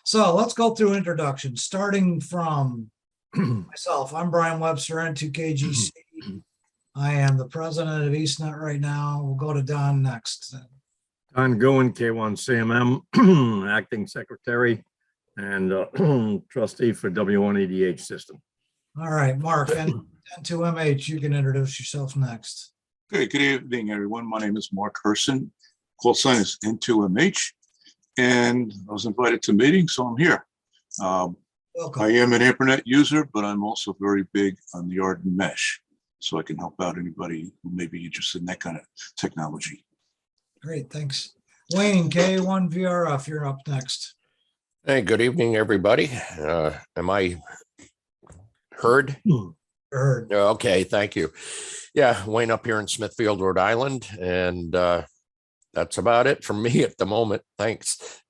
So let's go through introductions, starting from myself. I'm Brian Webster, N2KGC. I am the president of EastNet right now. We'll go to Don next. Don Goen, K1CMM, acting secretary and trustee for W1EDH system. All right, Mark, N2MH, you can introduce yourself next. Okay, good evening, everyone. My name is Mark Herson. Call sign is N2MH, and I was invited to meeting, so I'm here. I am an internet user, but I'm also very big on the Arden mesh, so I can help out anybody who may be interested in that kind of technology. Great, thanks. Wayne, K1VRF, you're up next. Hey, good evening, everybody. Am I heard? Heard. Okay, thank you. Yeah, Wayne up here in Smithfield, Rhode Island, and that's about it from me at the moment. Thanks.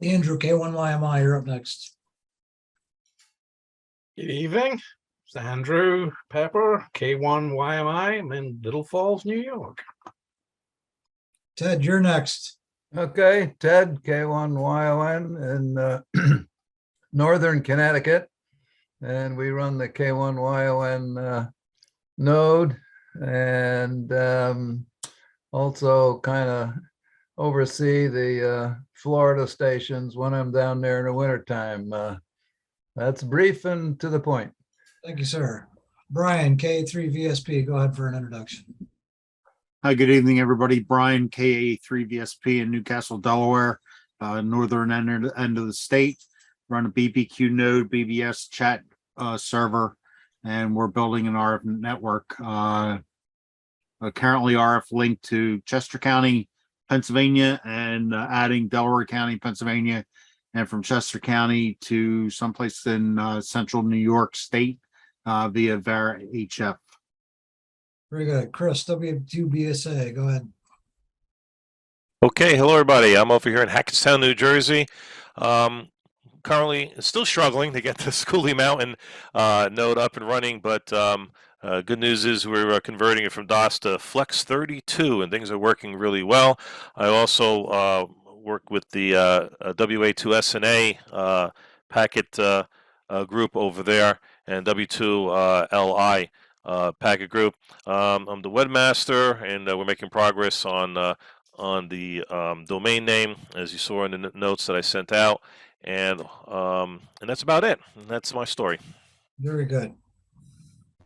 Andrew, K1YMI, you're up next. Good evening. It's Andrew Pepper, K1YMI. I'm in Little Falls, New York. Ted, you're next. Okay, Ted, K1YON in Northern Connecticut. And we run the K1YON node and also kind of oversee the Florida stations when I'm down there in the wintertime. That's brief and to the point. Thank you, sir. Brian, K3VSP, go ahead for an introduction. Hi, good evening, everybody. Brian, KA3VSP in Newcastle, Delaware, northern end of the state. Run a BBQ node, BBS chat server, and we're building an RF network. Currently RF linked to Chester County, Pennsylvania, and adding Delaware County, Pennsylvania, and from Chester County to someplace in central New York State via Vera HF. Very good. Chris, W2BSA, go ahead. Okay, hello everybody. I'm over here in Hackettstown, New Jersey. Currently still struggling to get the Schooley Mountain node up and running, but good news is we're converting it from DOS to Flex 32 and things are working really well. I also work with the WA2SNA packet group over there and W2LI packet group. I'm the webmaster, and we're making progress on the domain name, as you saw in the notes that I sent out, and that's about it. And that's my story. Very good.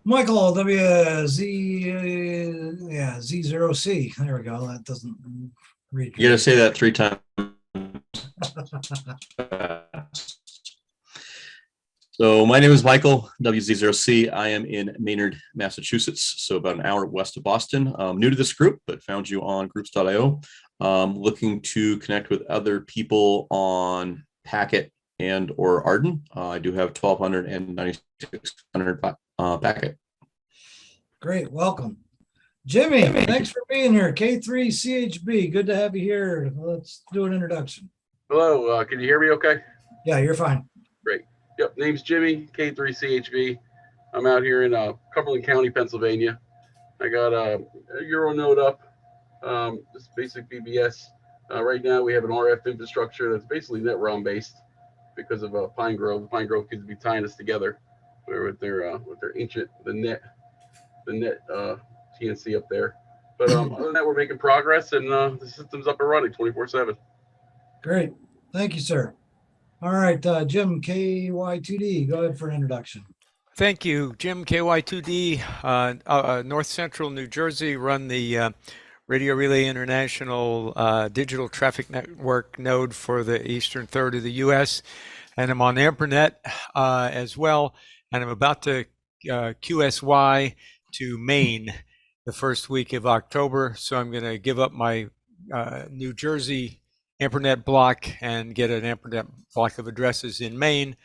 Michael, Z0C. There we go. That doesn't read. You got to say that 3 times. So my name is Michael, WZ0C. I am in Maynard, Massachusetts, so about an hour west of Boston. I'm new to this group, but found you on groups.io. Looking to connect with other people on Packet and or Arden. I do have 1200 and 9600 Packet. Great, welcome. Jimmy, thanks for being here. K3CHB, good to have you here. Let's do an introduction. Hello, can you hear me okay? Yeah, you're fine. Great. Yep, name's Jimmy, K3CHB. I'm out here in Cumberland County, Pennsylvania. I got a Euro node up, just basic BBS. Right now we have an RF infrastructure that's basically NetROM based because of Pine Grove. The Pine Grove kids be tying us together with their ancient the net TNC up there. But other than that, we're making progress and the system's up and running 24/7. Great, thank you, sir. All right, Jim, KY2D, go ahead for an introduction. Thank you, Jim, KY2D, North Central New Jersey, run the Radio Relay International digital traffic network node for the eastern third of the U.S. And I'm on AmperNet as well. And I'm about to QSY to Maine the first week of October. So I'm going to give up my New Jersey AmperNet block and get an AmperNet block of addresses in Maine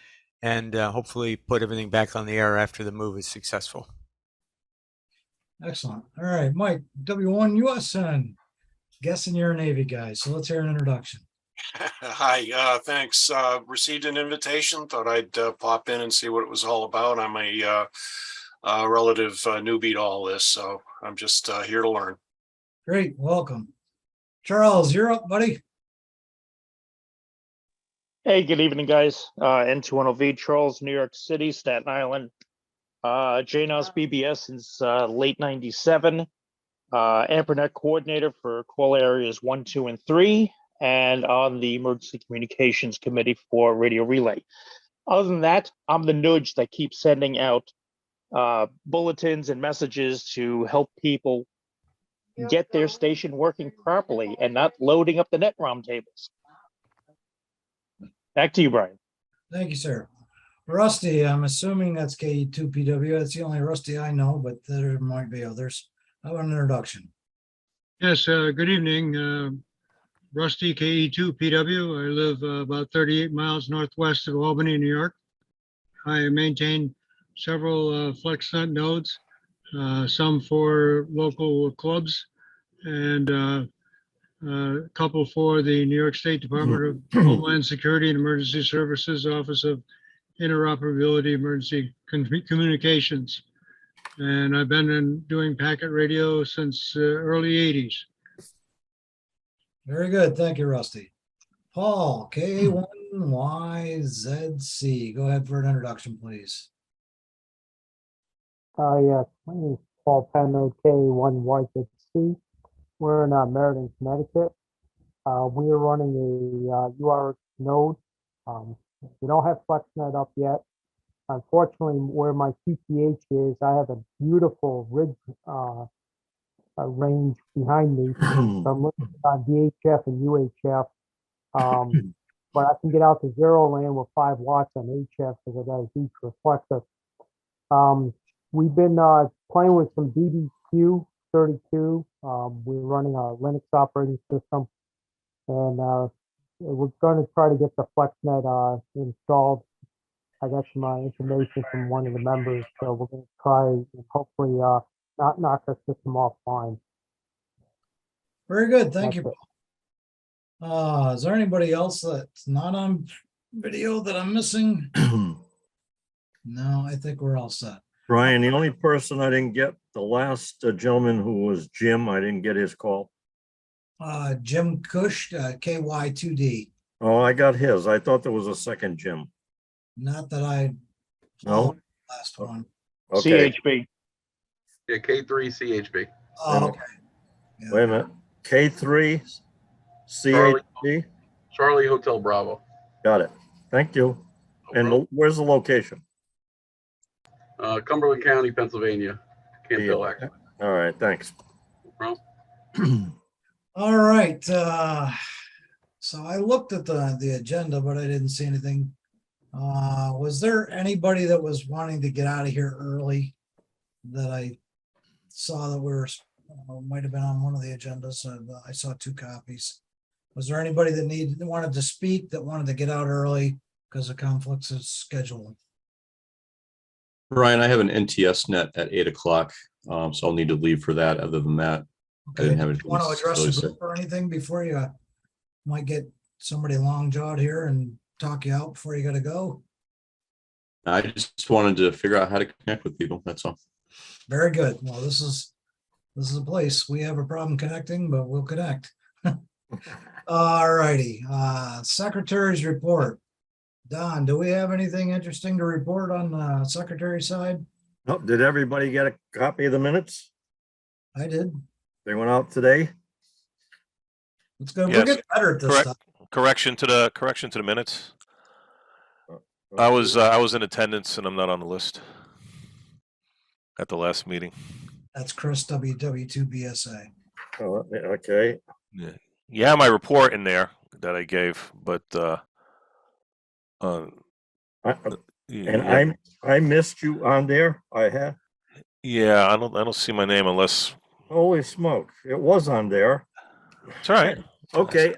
and hopefully put everything back on the air after the move is successful. Excellent. All right, Mike, W1USN. Guessing you're a Navy guy, so let's hear an introduction. Hi, thanks. Received an invitation, thought I'd pop in and see what it was all about. I'm a relative newbie to all this, so I'm just here to learn. Great, welcome. Charles, you're up, buddy. Hey, good evening, guys. N210V, Charles, New York City, Staten Island. JNOS BBS since late 97. AMPRNet coordinator for call areas 1, 2, and 3, and on the Emergency Communications Committee for Radio Relay. Other than that, I'm the nudge that keeps sending out bulletins and messages to help people get their station working properly and not loading up the net ROM tables. Back to you, Brian. Thank you, sir. Rusty, I'm assuming that's K2PW. That's the only Rusty I know, but there might be others. How about an introduction? Yes, good evening. Rusty, KE2PW. I live about 38 miles northwest of Albany, New York. I maintain several FlexNet nodes, some for local clubs and a couple for the New York State Department of Homeland Security and Emergency Services Office of Interoperability Emergency Communications. And I've been doing packet radio since early 80s. Very good. Thank you, Rusty. Paul, K1YZC. Go ahead for an introduction, please. Yes, my name is Paul Penno, K1YZC. We're in Meriden, Connecticut. We are running a UR node. We don't have FlexNet up yet. Unfortunately, where my QTH is, I have a beautiful ridge range behind me. So I'm looking on VHF and UHF. But I can get out to zero land with 5 watts on HF because I got a huge reflector. We've been playing with some BBQ 32. We're running a Linux operating system, and we're going to try to get the FlexNet installed. I got some information from one of the members, so we're going to try and hopefully not knock our system offline. Very good. Thank you. Is there anybody else that's not on video that I'm missing? No, I think we're all set. Brian, the only person I didn't get, the last gentleman who was Jim, I didn't get his call. Jim Cush, KY2D. Oh, I got his. I thought there was a second Jim. Not that I. No. Last one. Okay. CHB. Yeah, K3 CHB. Oh, okay. Yeah. Wait a minute. K3 CHB. Charlie Hotel Bravo. Got it. Thank you. And where's the location? Cumberland County, Pennsylvania. Can't tell actually. All right. Thanks. No All right. So I looked at the agenda, but I didn't see anything. Was there anybody that was wanting to get out of here early that I saw that might have been on one of the agendas? I saw 2 copies. Was there anybody that wanted to speak that wanted to get out early because of conflicts of schedule? Ryan, I have an NTS net at 8 o'clock, so I'll need to leave for that. Other than that, Okay. I didn't have Do you want to address the group or anything before you might get somebody long jawed here and talk you out before you got to go? I just wanted to figure out how to connect with people. That's all. Very good. Well, this is a place. We have a problem connecting, but we'll connect. All righty. Secretary's report. Don, do we have anything interesting to report on the secretary side? Oh, did everybody get a copy of the minutes? I did. They went out today. It's good. Yes. We'll get better at this stuff. Correction to the minutes. I was in attendance and I'm not on the list at the last meeting. That's Chris WW2BSA. Oh, okay. Yeah. You have my report in there that I gave, but I missed you on there. I have. Yeah, I don't see my name unless. Holy smoke! It was on there. It's all right. Okay.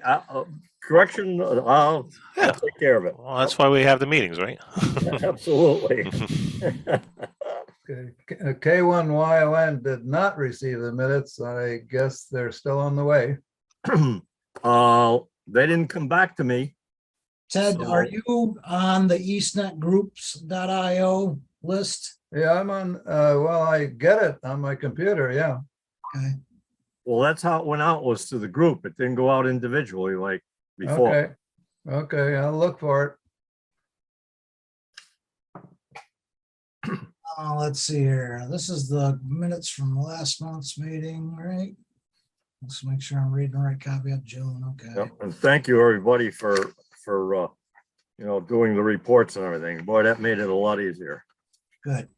Correction. I'll take care of it. Well, that's why we have the meetings, right? Absolutely. K1YON did not receive the minutes. I guess they're still on the way. They didn't come back to me. Ted, are you on the EastNet groups.io list? Yeah, I'm on, well, I get it on my computer, yeah. Okay. Well, that's how it went out, was to the group. It didn't go out individually like before. Okay. Okay, I'll look for it. Let's see here. This is the minutes from last month's meeting, right? Let's make sure I'm reading the right copy of June. Okay. Yep. And thank you, everybody, for doing the reports and everything. Boy, that made it a lot easier. Good.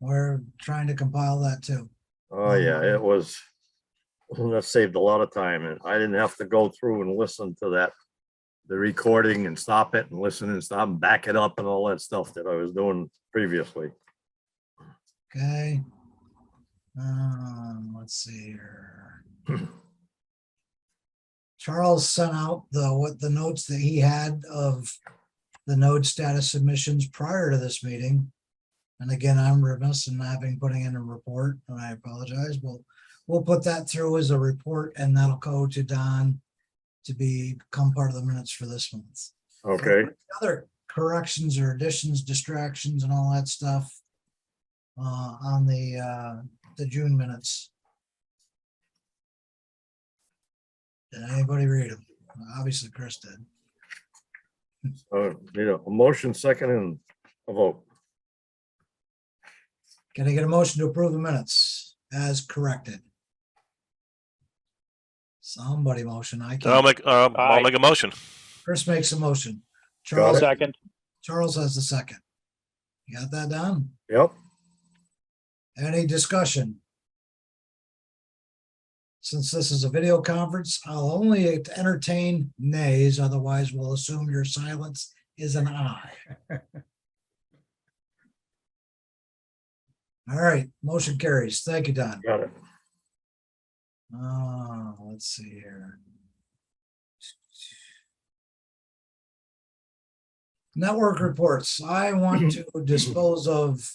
We're trying to compile that too. Oh, yeah, it was, that saved a lot of time, and I didn't have to go through and listen to the recording and stop it and listen and stop and back it up and all that stuff that I was doing previously. Okay. Let's see here. Charles sent out the notes that he had of the node status submissions prior to this meeting. And again, I'm remiss in having putting in a report, and I apologize. We'll put that through as a report, and that'll go to Don to become part of the minutes for this month. Okay. Other corrections or additions, distractions, and all that stuff on the June minutes. Did anybody read them? Obviously, Chris did. Need a motion, second, and a vote. Can I get a motion to approve the minutes as corrected? Somebody motion. I I'll can't. make a motion. Chris makes a motion. Got Charles it. Second. Charles has the second. You got that down? Yep. Any discussion? Since this is a video conference, I'll only entertain nays, otherwise we'll assume your silence is an aye. All right, motion carries. Thank you, Don. Got it. Let's see here. Network reports. I want to dispose of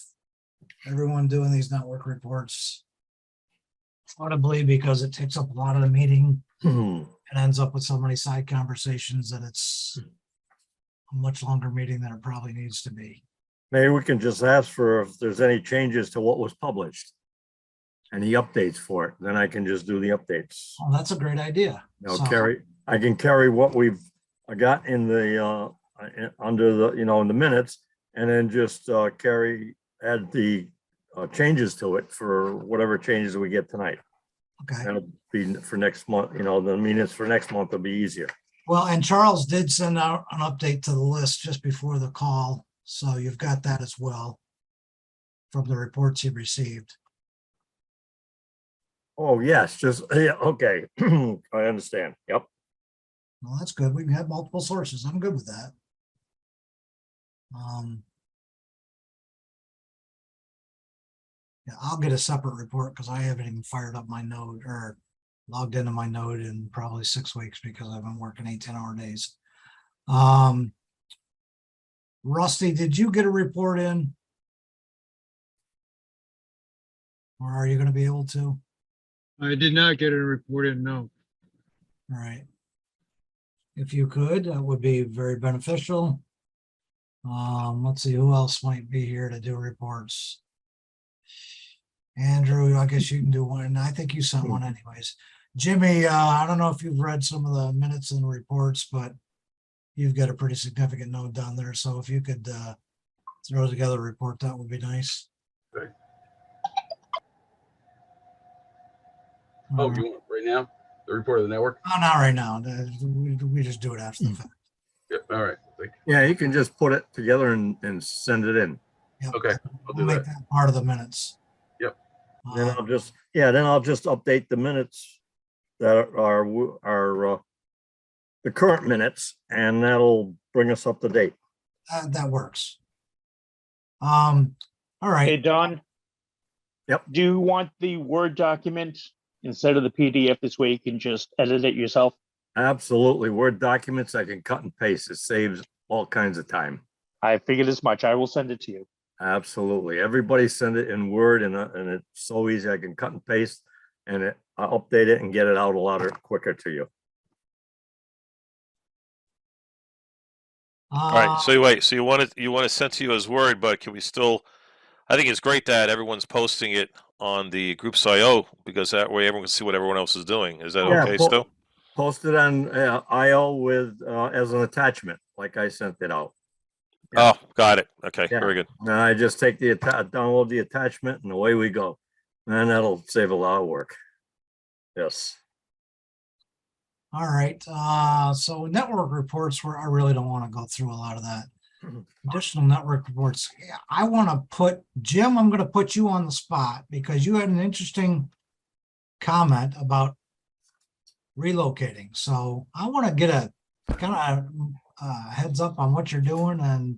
everyone doing these network reports audibly because it takes up a lot of the meeting and ends up with so many side conversations that it's a much longer meeting than it probably needs to be. Maybe we can just ask for if there's any changes to what was published. Any updates for it, then I can just do the updates. Oh, that's a great idea. I'll So- carry, I can carry what we've got in the, under the, in the minutes, and then just add the changes to it for whatever changes we get tonight. Okay. That'll be for next month, the minutes for next month will be easier. Well, and Charles did send out an update to the list just before the call, so you've got that as well from the reports he received. Oh, yes, just, yeah, okay, I understand, yep. Well, that's good. We can have multiple sources. I'm good with that. Yeah, I'll get a separate report because I haven't even fired up my node or logged into my node in probably 6 weeks because I've been working 8-10-hour days. Rusty, did you get a report in? Or are you going to be able to? I did not get a report in, no. All right. If you could, that would be very beneficial. Let's see who else might be here to do reports. Andrew, I guess you can do one. I think you sent one anyways. Jimmy, I don't know if you've read some of the minutes and reports, but you've got a pretty significant node down there. So if you could throw together a report, that would be nice. Okay. Oh, you want right now? The report of the network? Oh, not right now. We just do it after the fact. Yep. All right. Yeah, you can just put it together and send it in. Yep. Okay. I'll do We'll make that part of the minutes. Yep. Then I'll just update the minutes that are the current minutes, and that'll bring us up to date. That works. All right. Hey, Don. Yep. Do you want the Word document instead of the PDF this way? You can just edit it yourself. Absolutely. Word documents I can cut and paste. It saves all kinds of time. I figured as much. I will send it to you. Absolutely. Everybody send it in Word, and it's so easy. I can cut and paste, and I'll update it and get it out a lot quicker to you. All right. So wait. So you want it sent to you as Word, but can we still? I think it's great that everyone's posting it on the Groups.io because that way everyone can see what everyone else is doing. Is that okay, still? Post it on IO with, as an attachment, like I sent it out. Oh, got it. Okay, Yeah. very good. Now I just take the, download the attachment and away we go. And that'll save a lot of work. Yes. All right, so network reports where I really don't want to go through a lot of that. Additional network reports. Yeah, I want to put, Jim, I'm going to put you on the spot because you had an interesting comment about relocating. So I want to get a kind of heads up on what you're doing and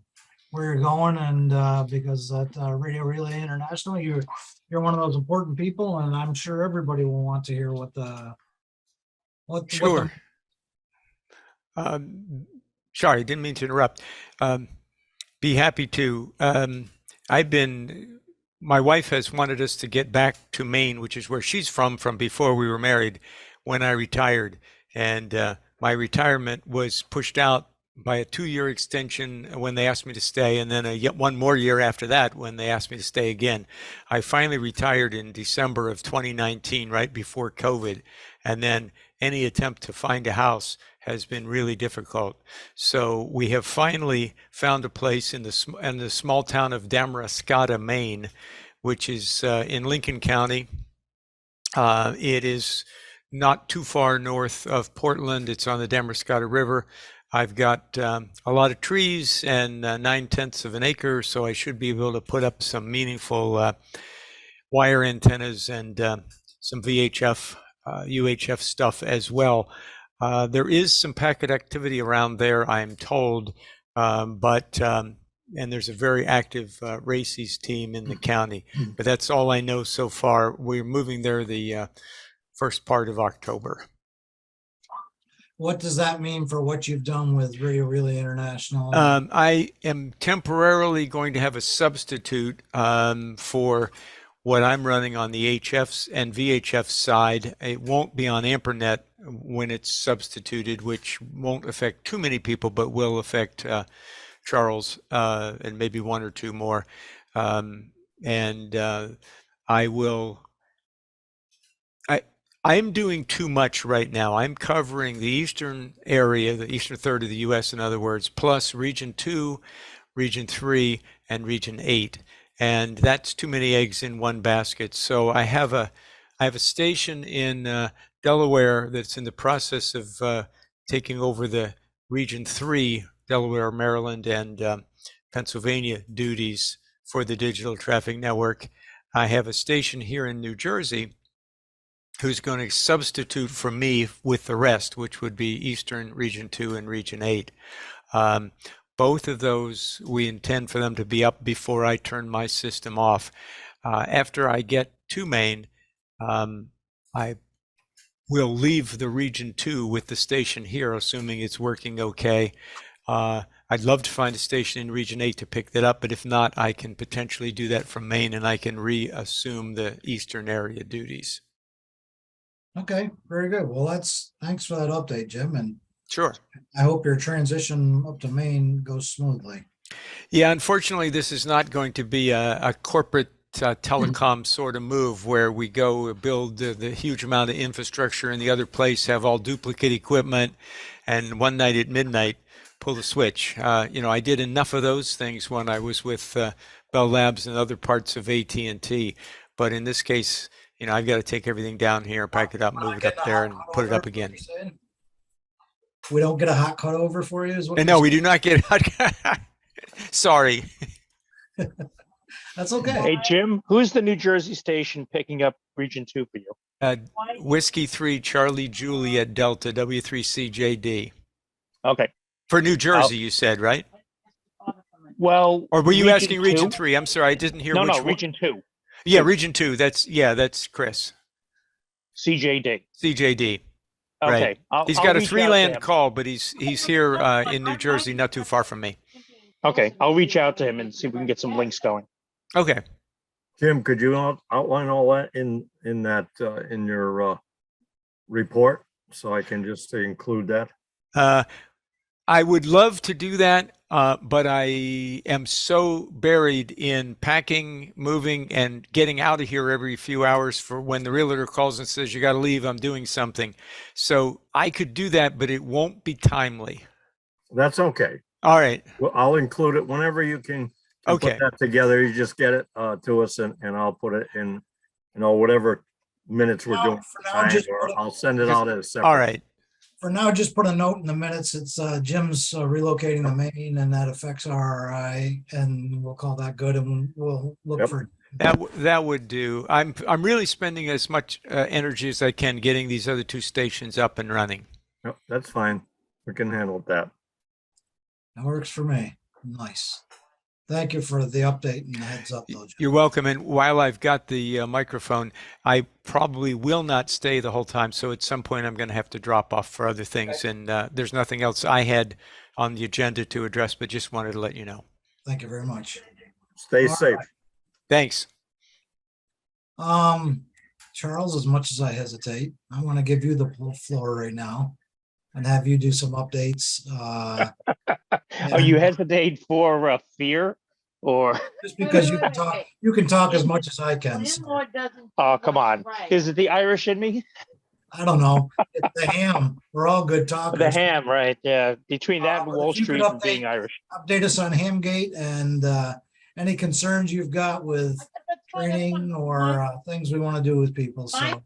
where you're going. And because at Radio Relay International, you're one of those important people, and I'm sure everybody will want to hear what the Sure. Sorry, didn't mean to interrupt. Be happy to. My wife has wanted us to get back to Maine, which is where she's from before we were married, when I retired. And my retirement was pushed out by a 2-year extension when they asked me to stay, and then yet one more year after that when they asked me to stay again. I finally retired in December of 2019, right before COVID. And then any attempt to find a house has been really difficult. So we have finally found a place in the small town of Damariscotta, Maine, which is in Lincoln County. It is not too far north of Portland. It's on the Damariscotta River. I've got a lot of trees and 9/10 of an acre, so I should be able to put up some meaningful wire antennas and some VHF, UHF stuff as well. There is some packet activity around there, I'm told, and there's a very active RACES team in the county, but that's all I know so far. We're moving there the first part of October. What does that mean for what you've done with Radio Relay International? I am temporarily going to have a substitute for what I'm running on the HF and VHF side. It won't be on AmperNet when it's substituted, which won't affect too many people, but will affect Charles and maybe one or two more. I'm doing too much right now. I'm covering the eastern area, the eastern third of the U.S., in other words, plus Region 2, Region 3, and Region 8. And that's too many eggs in one basket. So I have a station in Delaware that's in the process of taking over the Region 3, Delaware, Maryland, and Pennsylvania duties for the digital traffic network. I have a station here in New Jersey who's going to substitute for me with the rest, which would be Eastern Region 2 and Region 8. Both of those, we intend for them to be up before I turn my system off. After I get to Maine, I will leave the Region 2 with the station here, assuming it's working okay. I'd love to find a station in Region 8 to pick that up, but if not, I can potentially do that from Maine, and I can reassume the Eastern area duties. Okay, very good. Well, thanks for that update, Jim. And sure, I hope your transition up to Maine goes smoothly. Yeah, unfortunately, this is not going to be a corporate telecom sort of move where we go build the huge amount of infrastructure in the other place, have all duplicate equipment, and one night at midnight pull the switch. I did enough of those things when I was with Bell Labs and other parts of AT&T, but in this case, I've got to take everything down here, pack it up, move it up there, and put it up again. We don't get a hot cut over for you? And no, we do not get hot. Sorry. That's okay. Hey, Jim, who's the New Jersey station picking up Region 2 for you? Whiskey 3, Charlie Juliet Delta, W3CJD. Okay. For New Jersey, you said, right? Well, or were you Region asking Region 2? 3? I'm sorry, I didn't hear No, which no, one. Region 2. Yeah, Region 2. That's Chris. CJD. CJD. Okay. Right. He's got a 3-land call, but he's here in New Jersey, not too far from me. Okay, I'll reach out to him and see if we can get some links going. Okay. Jim, could you outline all that in that in your report so I can just include that? I would love to do that, but I am so buried in packing, moving, and getting out of here every few hours for when the realtor calls and says, you got to leave, I'm doing something. So I could do that, but it won't be timely. That's okay. All right. Well, I'll include it whenever you can put Okay. that together. You just get it to us and I'll put it in, whatever minutes we're doing. For now, just put Or I'll send it out as All separate. right. For now, just put a note in the minutes. It's Jim's relocating to Maine, and that affects RRI, and we'll call that good, and we'll look Yep. for. That would do. I'm really spending as much energy as I can getting these other two stations up and running. Yep, that's fine. We can handle that. That works for me. Nice. Thank you for the update and the heads up, though, Jim. You're welcome. And while I've got the microphone, I probably will not stay the whole time. So at some point, I'm going to have to drop off for other things. And there's nothing else I had on the agenda to address, but just wanted to let you know. Thank you very much. Stay All safe. right. Thanks. Charles, as much as I hesitate, I want to give you the floor right now and have you do some updates. Are you hesitate for fear or? Just because you can talk as much as I can. So, Oh, come on. Is it the Irish in me? I don't know. It's the ham. We're all good talkers. The ham, right? Yeah. Between that and But Wall if you could Street and being Irish. update us on Hamgate and any concerns you've got with training or things we want to do with people. So,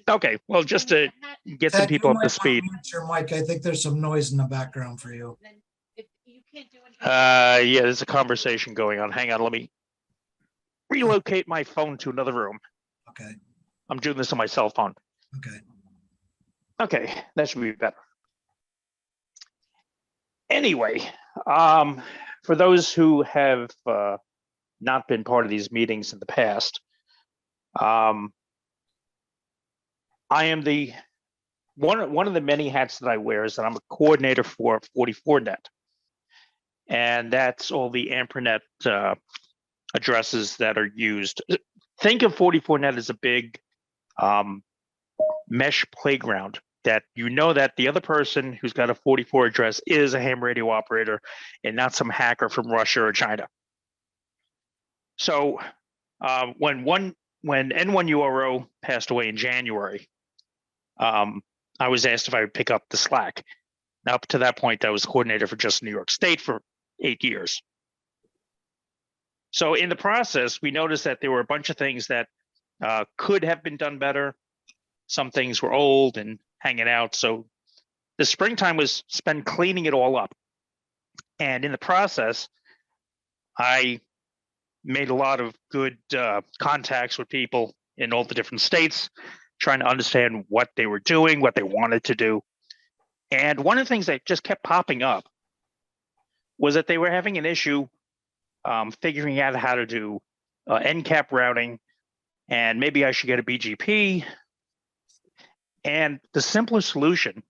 Okay, well, just to get some Ted, people you up to might speed. want to mute your mic. I think there's some noise in the background for you. Yeah, there's a conversation going on. Hang on, let me relocate my phone to another room. Okay. I'm doing this on my cell phone. Okay. Okay, that should be better. Anyway, for those who have not been part of these meetings in the past, I am the one of the many hats that I wear is that I'm a coordinator for 44net, and that's all the AmperNet addresses that are used. Think of 44net as a big mesh playground that you know that the other person who's got a 44 address is a ham radio operator and not some hacker from Russia or China. So when N1URO passed away in January, I was asked if I would pick up the slack. Now, up to that point, I was coordinator for just New York State for 8 years. So in the process, we noticed that there were a bunch of things that could have been done better. Some things were old and hanging out. So the springtime was spent cleaning it all up. And in the process, I made a lot of good contacts with people in all the different states, trying to understand what they were doing, what they wanted to do. And one of the things that just kept popping up was that they were having an issue figuring out how to do NCAP routing, and maybe I should get a BGP. And the simplest solution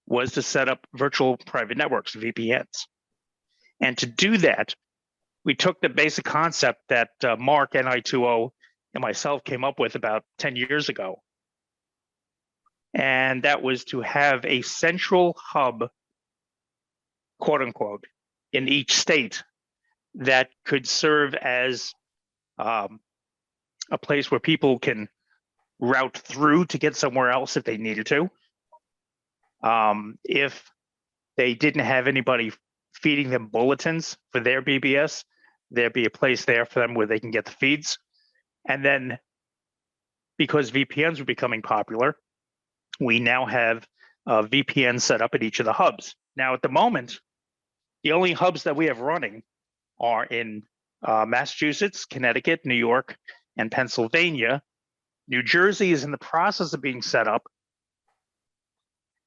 was to set up virtual private networks, VPNs. And to do that, we took the basic concept that Mark, NI2O, and myself came up with about 10 years ago. And that was to have a central hub, quote unquote, in each state that could serve as a place where people can route through to get somewhere else if they needed to. If they didn't have anybody feeding them bulletins for their BBS, there'd be a place there for them where they can get the feeds. And then because VPNs were becoming popular, we now have VPN set up at each of the hubs. Now, at the moment, the only hubs that we have running are in Massachusetts, Connecticut, New York, and Pennsylvania. New Jersey is in the process of being set up,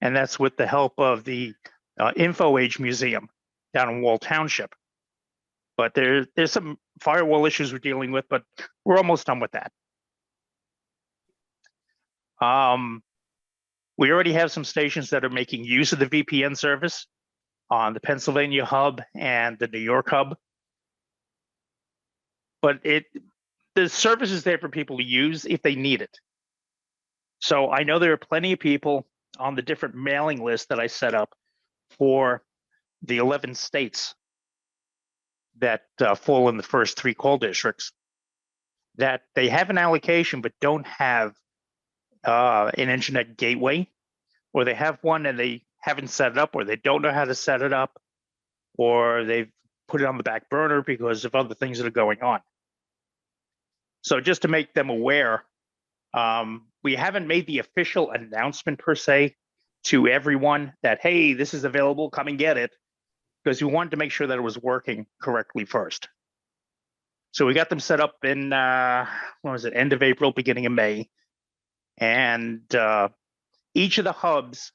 and that's with the help of the InfoAge Museum down in Wall Township. But there's some firewall issues we're dealing with, but we're almost done with that. We already have some stations that are making use of the VPN service on the Pennsylvania hub and the New York hub. But the service is there for people to use if they need it. So I know there are plenty of people on the different mailing lists that I set up for the 11 states that fall in the first 3 call districts, that they have an allocation but don't have an internet gateway, or they have one and they haven't set it up, or they don't know how to set it up, or they've put it on the back burner because of other things that are going on. So just to make them aware, we haven't made the official announcement per se to everyone that, hey, this is available, come and get it, because we wanted to make sure that it was working correctly first. So we got them set up in, what was it, end of April, beginning of May. And each of the hubs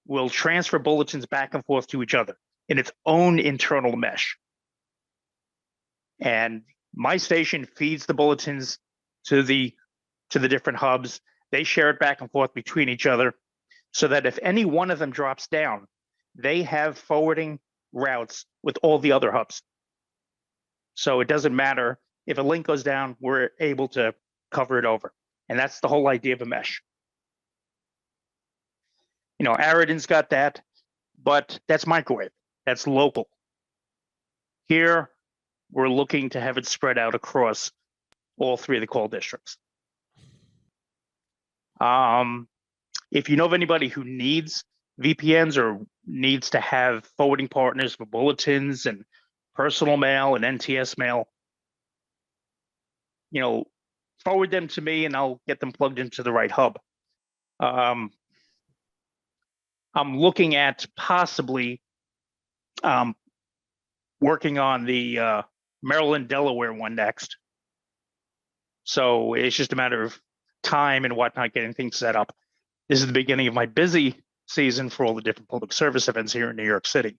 will transfer bulletins back and forth to each other in its own internal mesh. And my station feeds the bulletins to the different hubs. They share it back and forth between each other so that if any one of them drops down, they have forwarding routes with all the other hubs. So it doesn't matter if a link goes down, we're able to cover it over. And that's the whole idea of a mesh. You know, Araden's got that, but that's microwave, that's local. Here, we're looking to have it spread out across all 3 of the call districts. If you know of anybody who needs VPNs or needs to have forwarding partners for bulletins and personal mail and NTS mail, you know, forward them to me and I'll get them plugged into the right hub. I'm looking at possibly working on the Maryland, Delaware one next. So it's just a matter of time and whatnot, getting things set up. This is the beginning of my busy season for all the different public service events here in New York City.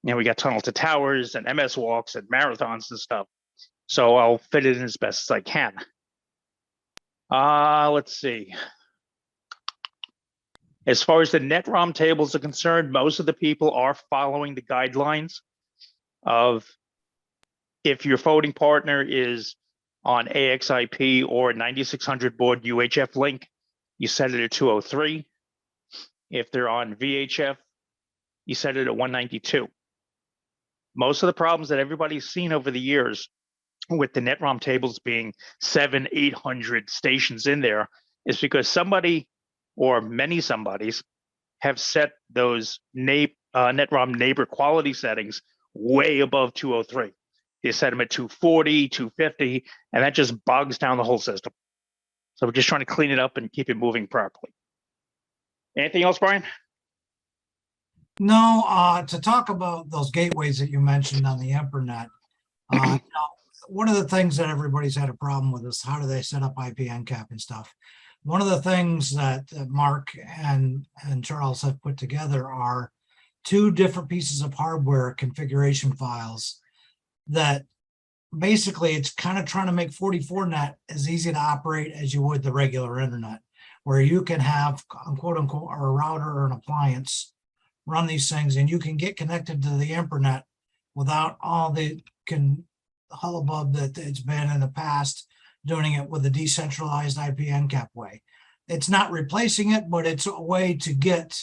You know, we got Tunnel to Towers and MS walks and marathons and stuff. So I'll fit it in as best as I can. Let's see. As far as the NetROM tables are concerned, most of the people are following the guidelines of if your forwarding partner is on AXIP or 9600 baud UHF link, you set it at 203. If they're on VHF, you set it at 192. Most of the problems that everybody's seen over the years with the NetROM tables being 700, 800 stations in there is because somebody or many somebodies have set those NetROM neighbor quality settings way above 203. They set them at 240, 250, and that just bogs down the whole system. So we're just trying to clean it up and keep it moving properly. Anything else, Brian? No, to talk about those gateways that you mentioned on the EmperNet, you know, one of the things that everybody's had a problem with is how do they set up IPN cap and stuff. One of the things that Mark and Charles have put together are 2 different pieces of hardware configuration files that basically it's kind of trying to make 44net as easy to operate as you would the regular internet, where you can have quote unquote a router or an appliance run these things and you can get connected to the EmperNet without all the hullabub that it's been in the past, doing it with a decentralized IPN cap way. It's not replacing it, but it's a way to get,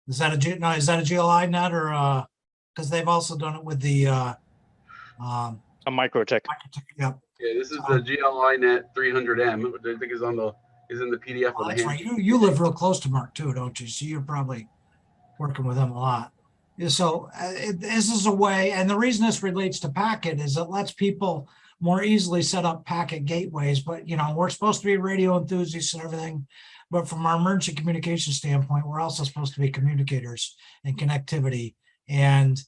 is that a GLI net or because they've also done it with the a Microtech. Yep. Yeah, this is the GLI net 300M, which I think is in the PDF. Oh, that's right. You live real close to Mark too, don't you? So you're probably working with him a lot. Yeah, so this is a way, and the reason this relates to packet is it lets people more easily set up packet gateways. But you know, we're supposed to be radio enthusiasts and everything, but from our emergency communication standpoint, we're also supposed to be communicators and connectivity. And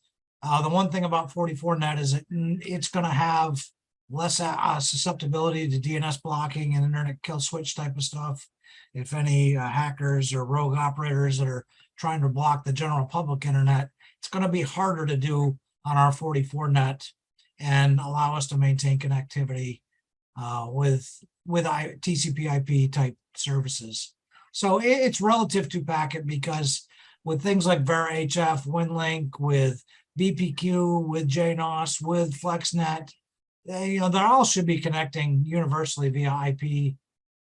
the one thing about 44net is it's going to have less susceptibility to DNS blocking and internet kill switch type of stuff. If any hackers or rogue operators that are trying to block the general public internet, it's going to be harder to do on our 44net and allow us to maintain connectivity with TCP/IP type services. So it's relative to packet because with things like VeraHF, WinLink, with BPQ, with JNOS, with FlexNet, you know, they all should be connecting universally via IP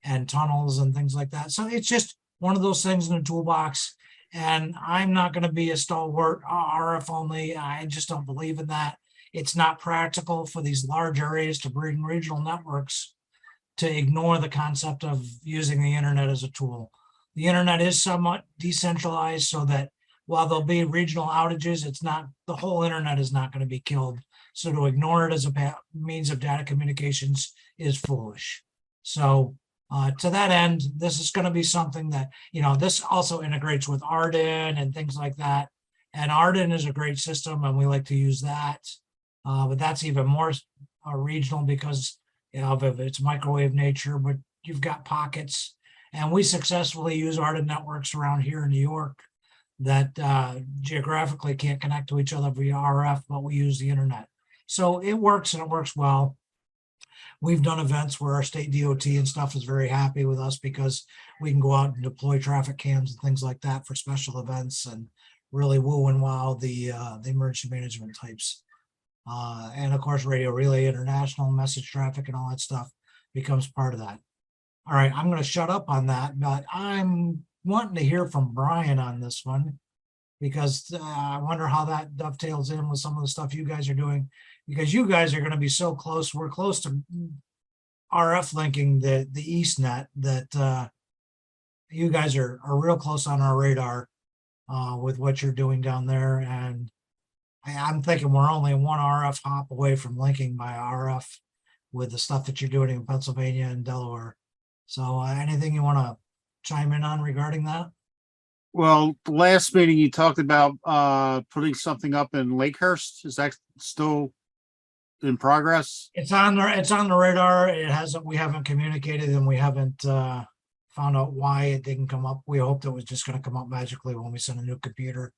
and tunnels and things like that. So it's just one of those things in the toolbox. And I'm not going to be a stalwart RF only. I just don't believe in that. It's not practical for these large areas to bring regional networks to ignore the concept of using the internet as a tool. The internet is somewhat decentralized so that while there'll be regional outages, it's not, the whole internet is not going to be killed. So to ignore it as a means of data communications is foolish. So to that end, this is going to be something that, this also integrates with Arden and things like that. And Arden is a great system and we like to use that. But that's even more regional because of its microwave nature, but you've got pockets. And we successfully use Arden networks around here in New York that geographically can't connect to each other via RF, but we use the internet. So it works and it works well. We've done events where our state DOT and stuff is very happy with us because we can go out and deploy traffic cams and things like that for special events and really woo and wow the emergency management types. And of course, Radio Relay International, message traffic and all that stuff becomes part of that. All right, I'm going to shut up on that, but I'm wanting to hear from Brian on this one because I wonder how that dovetails in with some of the stuff you guys are doing, because you guys are going to be so close. We're close to RF linking the EastNet that you guys are real close on our radar with what you're doing down there. And I'm thinking we're only one RF hop away from linking by RF with the stuff that you're doing in Pennsylvania and Delaware. So anything you want to chime in on regarding that? Well, the last meeting you talked about putting something up in Lakehurst. Is that still in progress? It's on the radar. It hasn't, we haven't communicated and we haven't found out why it didn't come up. We hoped it was just going to come up magically when we sent a new computer.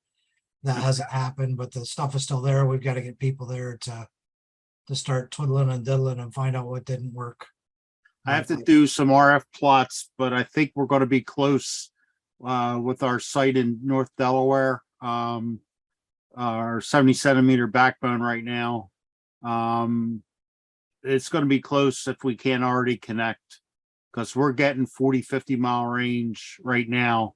That hasn't happened, but the stuff is still there. We've got to get people there to start twiddling and diddling and find out what didn't work. I have to do some RF plots, but I think we're going to be close with our site in North Delaware. Our 70 centimeter backbone right now. It's going to be close if we can't already connect because we're getting 40-50 mile range right now.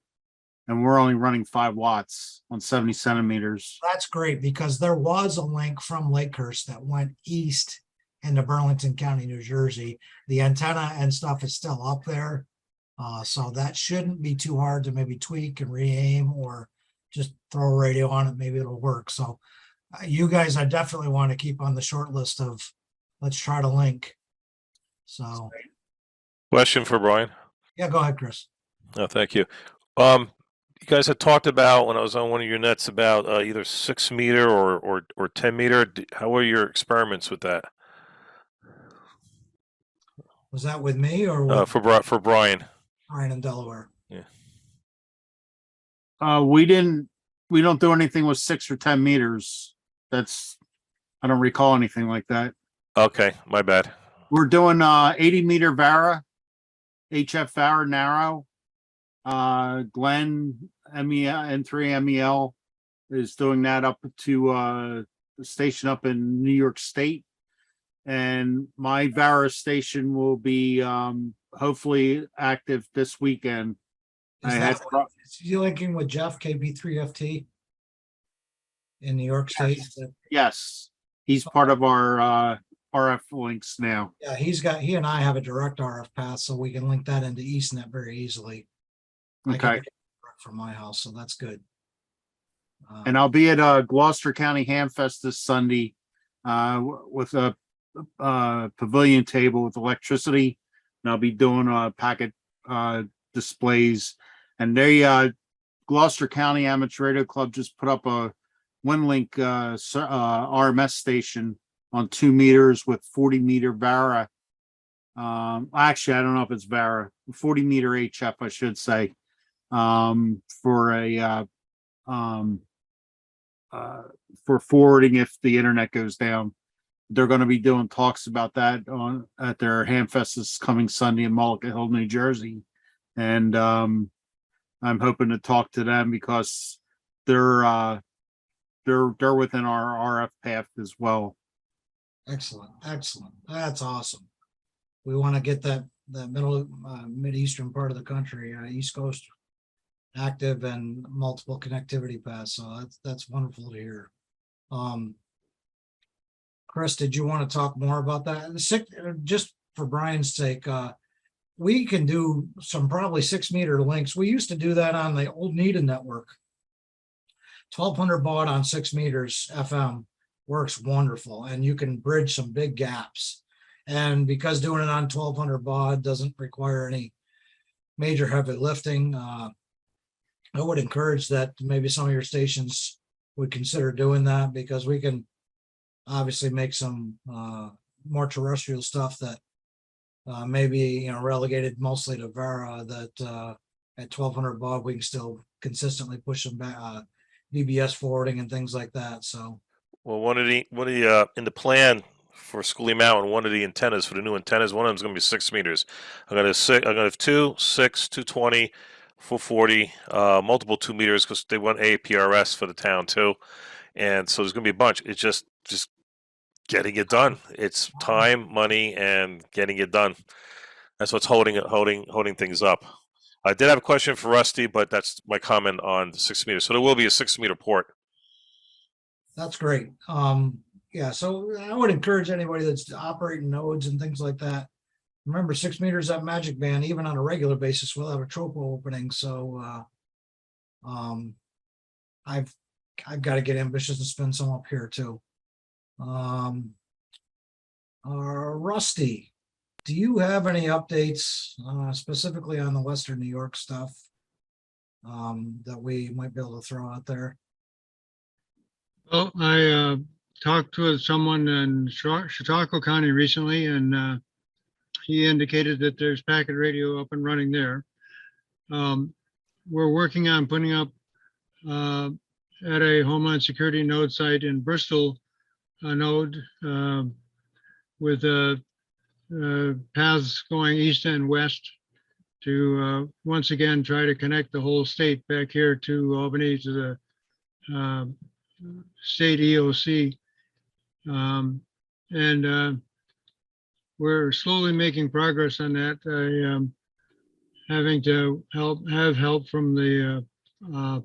And we're only running 5 watts on 70 centimeters. That's great because there was a link from Lakehurst that went east into Burlington County, New Jersey. The antenna and stuff is still up there. So that shouldn't be too hard to maybe tweak and re-aim or just throw a radio on it. Maybe it'll work. So you guys, I definitely want to keep on the short list of let's try to link. So. Question for Brian. Yeah, go ahead, Chris. Oh, thank you. You guys had talked about when I was on one of your nets about either 6 meter or 10 meter. How were your experiments with that? Was that with me or with for Brian? Brian in Delaware. Yeah. We don't do anything with 6 or 10 meters. I don't recall anything like that. Okay, my bad. We're doing 80 meter Vara, HF Vara narrow. Glenn N3 MEL is doing that up to the station up in New York State, and my Vara station will be hopefully active this weekend. Is you linking with Jeff KB3FT in New York State? Yes, he's part of our RF links now. Yeah, he and I have a direct RF path, so we can link that into EastNet very easily. Okay. From my house, so that's good. And I'll be at Gloucester County Hamfest this Sunday with a pavilion table with electricity, and I'll be doing packet displays. And they Gloucester County Amateur Radio Club just put up a WinLink RMS station on 2 meters with 40 meter Vara. Actually, I don't know if it's Vara, 40 meter HF, I should say. For forwarding if the internet goes down. They're going to be doing talks about that at their Hamfest this coming Sunday in Mullica Hill, New Jersey, and I'm hoping to talk to them because they're within our RF path as well. Excellent. That's awesome. We want to get that middle Mid-Eastern part of the country, East Coast, active and multiple connectivity paths. So that's wonderful to hear. Chris, did you want to talk more about that? Just for Brian's sake, we can do some probably 6-meter links. We used to do that on the old NETA network. 1200 baud on 6 meters FM works wonderful, and you can bridge some big gaps. And because doing it on 1200 baud doesn't require any major heavy lifting, I would encourage that maybe some of your stations would consider doing that, because we can obviously make some more terrestrial stuff that maybe relegated mostly to Vera, that at 1200 baud we can still consistently push them back, BBS forwarding and things like that. So, well, one of the in the plan for Schoolie Mountain, one of the antennas for the new antennas, one of them is going to be 6 meters. I'm going to have 2, 6, 220, 440, multiple 2 meters, because they want APRS for the town too, and so there's going to be a bunch. It's just getting it done. It's time, money, and getting it done. That's what's holding things up. I did have a question for Rusty, but that's my comment on the 6 meters. So there will be a 6-meter port. that's great. Yeah, so I would encourage anybody that's operating nodes and things like that. Remember, 6 meters that magic band, even on a regular basis, will have a tropo opening. So I've got to get ambitious and spend some up here too. Rusty, do you have any updates specifically on the Western New York stuff that we might be able to throw out there? Well, I talked with someone in Chautauqua County recently, and he indicated that there's packet radio up and running there. We're working on putting up at a Homeland Security node site in Bristol, a node with paths going east and west to once again try to connect the whole state back here to Albany, to the state EOC. And we're slowly making progress on that. I am having to have help from the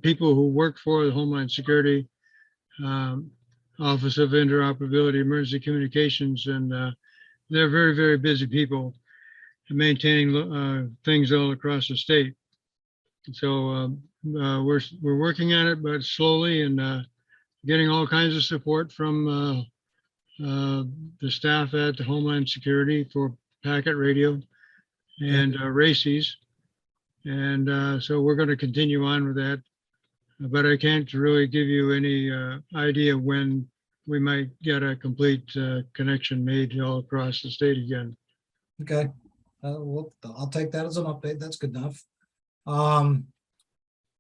people who work for the Homeland Security Office of Interoperability, Emergency Communications, and they're very, very busy people maintaining things all across the state. So we're working on it, but slowly, and getting all kinds of support from the staff at the Homeland Security for packet radio and RACES. And so we're going to continue on with that. But I can't really give you any idea when we might get a complete connection made all across the state again. Okay. Well, I'll take that as an update. That's good enough. Can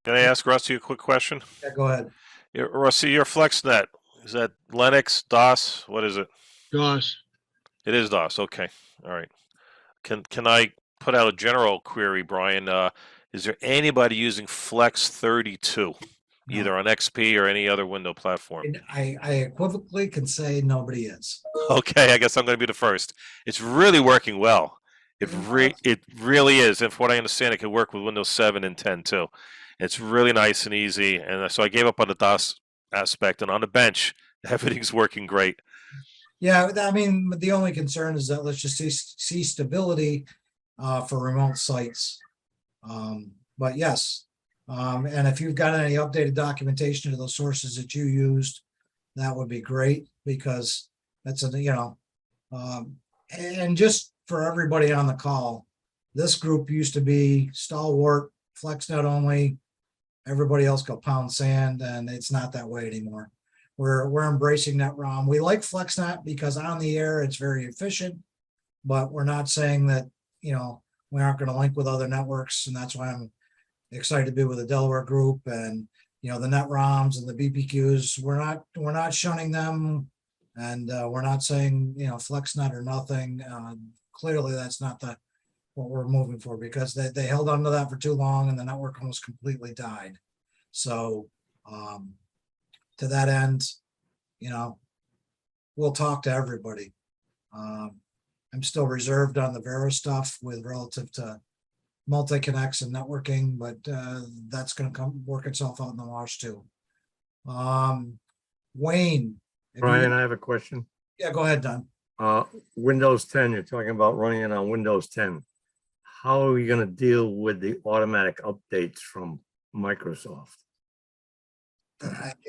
I ask Rusty a quick question? Yeah, go ahead. Rusty, your FlexNet, is that Linux, DOS? What is it? DOS. It is DOS. Okay. All right. Can I put out a general query, Brian? Is there anybody using Flex 32, either on XP or any other window platform? I equivocally can say nobody is. Okay, I guess I'm going to be the first. It's really working well. It really is. And from what I understand, it can work with Windows 7 and 10 too. It's really nice and easy. And so I gave up on the DOS aspect, and on the bench, everything's working great. Yeah, I mean, the only concern is that let's just see stability for remote sites. But yes, and if you've got any updated documentation to those sources that you used, that would be great, because that's and just for everybody on the call, this group used to be stalwart, FlexNet only, everybody else go pound sand, and it's not that way anymore. We're embracing NetROM. We like FlexNet because on the air it's very efficient, but we're not saying that we aren't going to link with other networks, and that's why I'm excited to be with the Delaware group and the NetROMs and the BPQs. We're not shunning them, and we're not saying FlexNet or nothing. Clearly, that's not what we're moving for, because they held on to that for too long, and the network almost completely died. So to that end, we'll talk to everybody. I'm still reserved on the Vera stuff with relative to multi-connects and networking, but that's gonna work itself out in the wash too. Wayne. have you- Brian, I have a question. Yeah, go ahead, Don. Windows 10, you're talking about running it on Windows 10. How are we gonna deal with the automatic updates from Microsoft?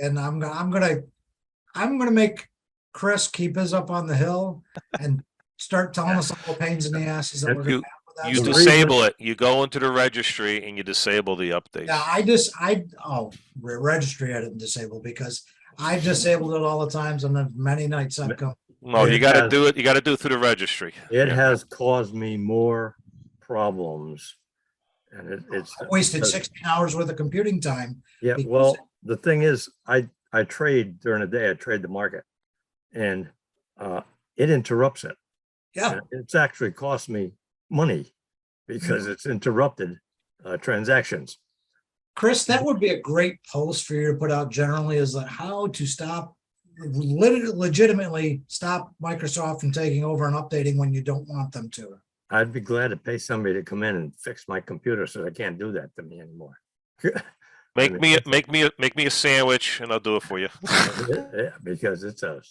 And I'm gonna make Chris keep his up on the hill and start telling us all the pains in the asses that we're gonna have with that. You stuff. disable it. You go into the registry and you disable the updates. Yeah, registry I didn't disable because I disabled it all the times and then many nights I've come. No, you got to do it. You got to do it through the registry. It has caused me more problems. And it's I wasted 16 hours worth of computing time. Yeah, because well, the thing is, I trade during the day, I trade the market and it interrupts it. Yeah, And it's actually cost me money because it's interrupted transactions. Chris, that would be a great post for you to put out generally is like how to stop legitimately stop Microsoft from taking over and updating when you don't want them to. I'd be glad to pay somebody to come in and fix my computer so they can't do that to me anymore. Make me a sandwich and I'll do it for you. Yeah, because it's a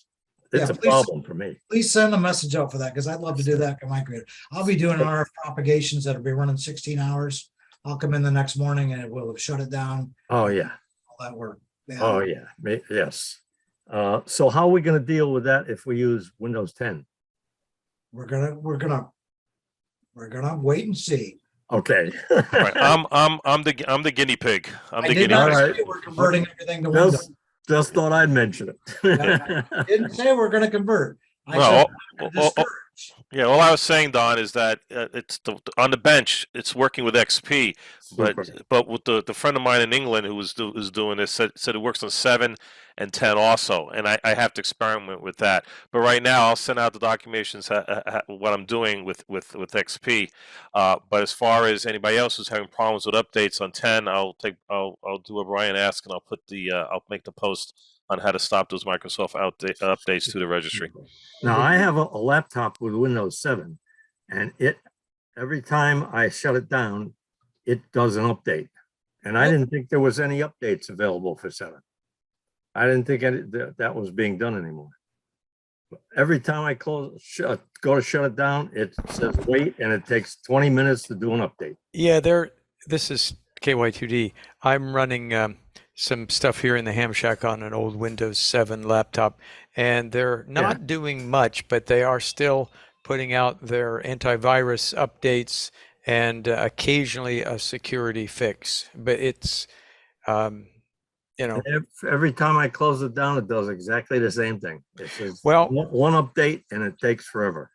please- problem for me. Please send a message out for that because I'd love to do that on my computer. I'll be doing RF propagations that'll be running 16 hours. I'll come in the next morning and it will have shut it down. Oh, yeah. All that work. Yeah. Oh, yeah. Yes. So how are we going to deal with that if we use Windows 10? We're gonna wait and see. Okay. Right. I'm the guinea pig. I'm I the did guinea not pig. say we're converting everything to Windows. Just thought I'd mention it. I didn't say we're gonna convert. I Well, said we're gonna yeah, all I was saying, Don, is that it's on the bench. It's working with XP, Super. but with the friend of mine in England who was doing this said it works on 7 and 10 also, and I have to experiment with that. But right now, I'll send out the documentations what I'm doing with XP. But as far as anybody else who's having problems with updates on 10, I'll do what Brian asked, and I'll make the post on how to stop those Microsoft updates to the registry. Now I have a laptop with Windows 7 and every time I shut it down, it does an update. And I didn't think there was any updates available for 7. I didn't think that was being done anymore. But every time I go to shut it down, it says wait, and it takes 20 minutes to do an update. Yeah, this is KY2D. I'm running some stuff here in the ham shack on an old Windows 7 laptop, and they're not doing much, but they are still putting out their antivirus updates and occasionally a security fix. But it's, Every time I close it down, it does exactly the same thing. It says Well- one update and it takes forever.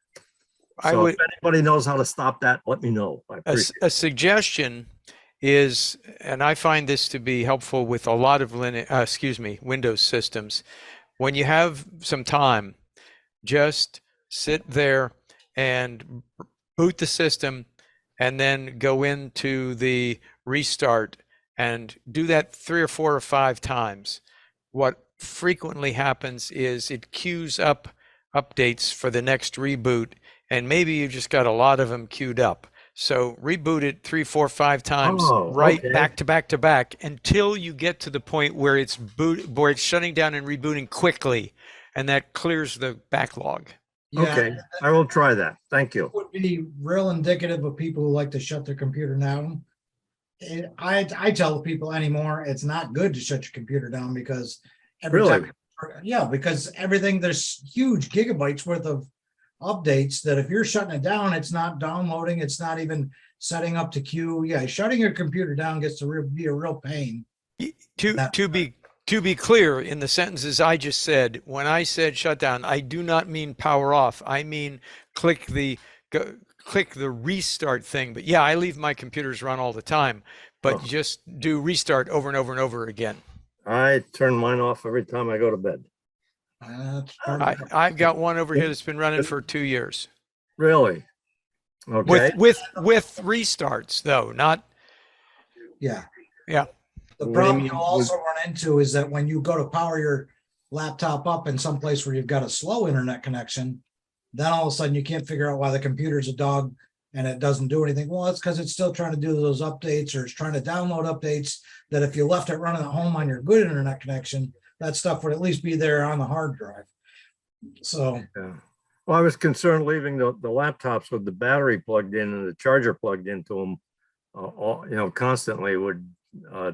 I So would- if anybody knows how to stop that, let me know. I appreciate it. a suggestion is, and I find this to be helpful with a lot of Windows systems. When you have some time, just sit there and boot the system and then go into the restart and do that 3 or 4 or 5 times. What frequently happens is it queues up updates for the next reboot, and maybe you just got a lot of them queued up. So reboot it 3, 4, 5 times, okay. back to back to back until you get to the point where it's shutting down and rebooting quickly, and that clears the backlog. Yeah, Okay, I will try that. Thank you. would be real indicative of people who like to shut their computer down. I tell people anymore, it's not good to shut your computer down because because everything, there's huge gigabytes worth of updates that if you're shutting it down, it's not downloading, it's not even setting up to queue. Yeah, shutting your computer down gets to be a real pain. To be clear, in the sentences I just said, when I said shut down, I do not mean power off. I mean click the restart thing. But yeah, I leave my computers run all the time, but just do restart over and over and over again. I turn mine off every time I go to bed. I've got one over here that's been running for 2 years. Really? Okay. With restarts though, not. Yeah. Yeah. The problem you'll also run into is that when you go to power your laptop up in some place where you've got a slow internet connection, then all of a sudden you can't figure out why the computer's a dog and it doesn't do anything. Well, it's because it's still trying to do those updates, or it's trying to download updates that if you left it running at home on your good internet connection, that stuff would at least be there on the hard drive. So, Yeah. Well, I was concerned leaving the laptops with the battery plugged in and the charger plugged into them, constantly would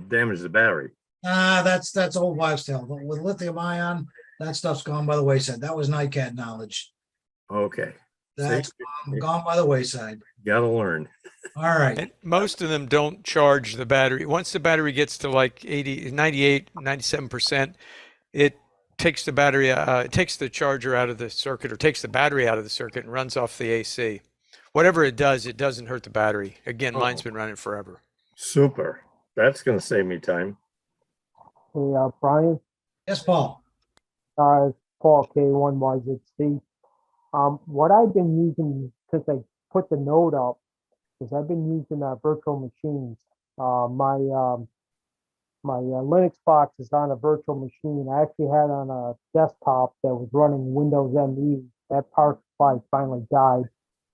damage the battery. that's old wives' tale. But with lithium ion, that stuff's gone by the wayside. That was NICAD knowledge. Okay. That's gone by the wayside. Gotta learn. All right. And most of them don't charge the battery. Once the battery gets to like 80, 98, 97%, it takes the battery, it takes the charger out of the circuit, or takes the battery out of the circuit and runs off the AC. Whatever it doesn't hurt the battery. Again, mine's been running forever. Super. That's gonna save me time. Hey, Brian, Yes, Paul. Paul K1YZC. What I've been using, because I put the node up, is I've been using virtual machines. My Linux box is on a virtual machine. I actually had on a desktop that was running Windows ME. That power supply finally died,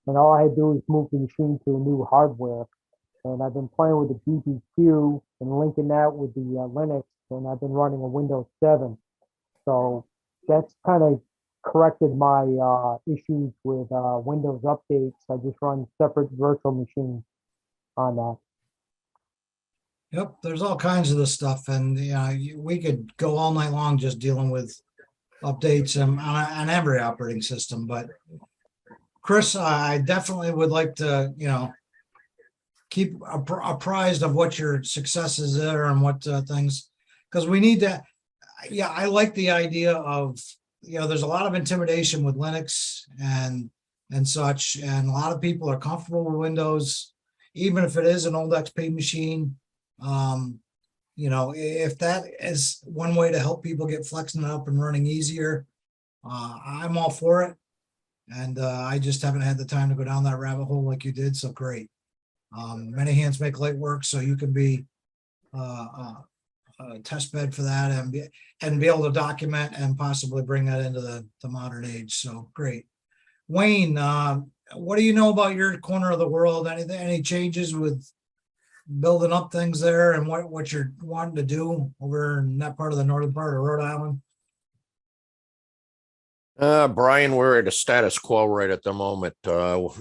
and all I had to do was move the machine to a new hardware. And I've been playing with the BBQ and linking that with the Linux, and I've been running a Windows 7. So that's kind of corrected my issues with Windows updates. I just run separate virtual machines on that. Yep, there's all kinds of this stuff, and we could go all night long just dealing with updates on every operating system. But Chris, I definitely would like to, keep apprised of what your successes are and what things, because we need to. Yeah, I like the idea of, there's a lot of intimidation with Linux and such, and a lot of people are comfortable with Windows, even if it is an old XP machine. If that is one way to help people get flexing up and running easier, I'm all for it. And I just haven't had the time to go down that rabbit hole like you did. So great. Many hands make light work, so you can be a test bed for that and be able to document and possibly bring that into the modern age. So great. Wayne, what do you know about your corner of the world? Any changes with building up things there, and what you're wanting to do over in that part of the northern part of Rhode Island? Brian, we're at a status quo right at the moment.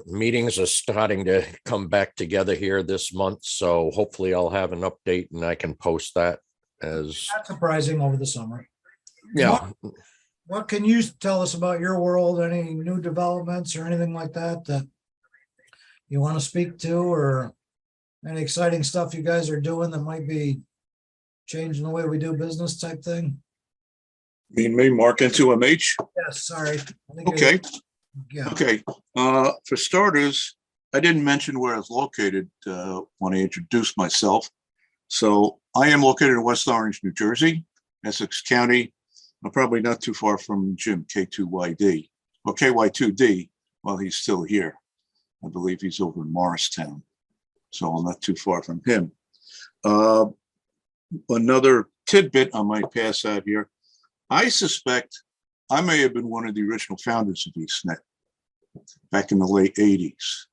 Meetings are starting to come back together here this month, so hopefully I'll have an update and I can post that as. Not surprising over the summer. Yeah. What can you tell us about your world? Any new developments or anything like that you want to speak to, or any exciting stuff you guys are doing that might be changing the way we do business type thing? Mean me, Mark, N2MH? Yes, sorry. Okay. Yeah. Okay. For starters, I didn't mention where I was located when I introduced myself. So I am located in West Orange, New Jersey, Essex County. I'm probably not too far from Jim, K2YD, or KY2D, while he's still here. I believe he's over in Morristown. So I'm not too far from him. Another tidbit I might pass out here. I suspect I may have been one of the original founders of EastNet back in the late 80s.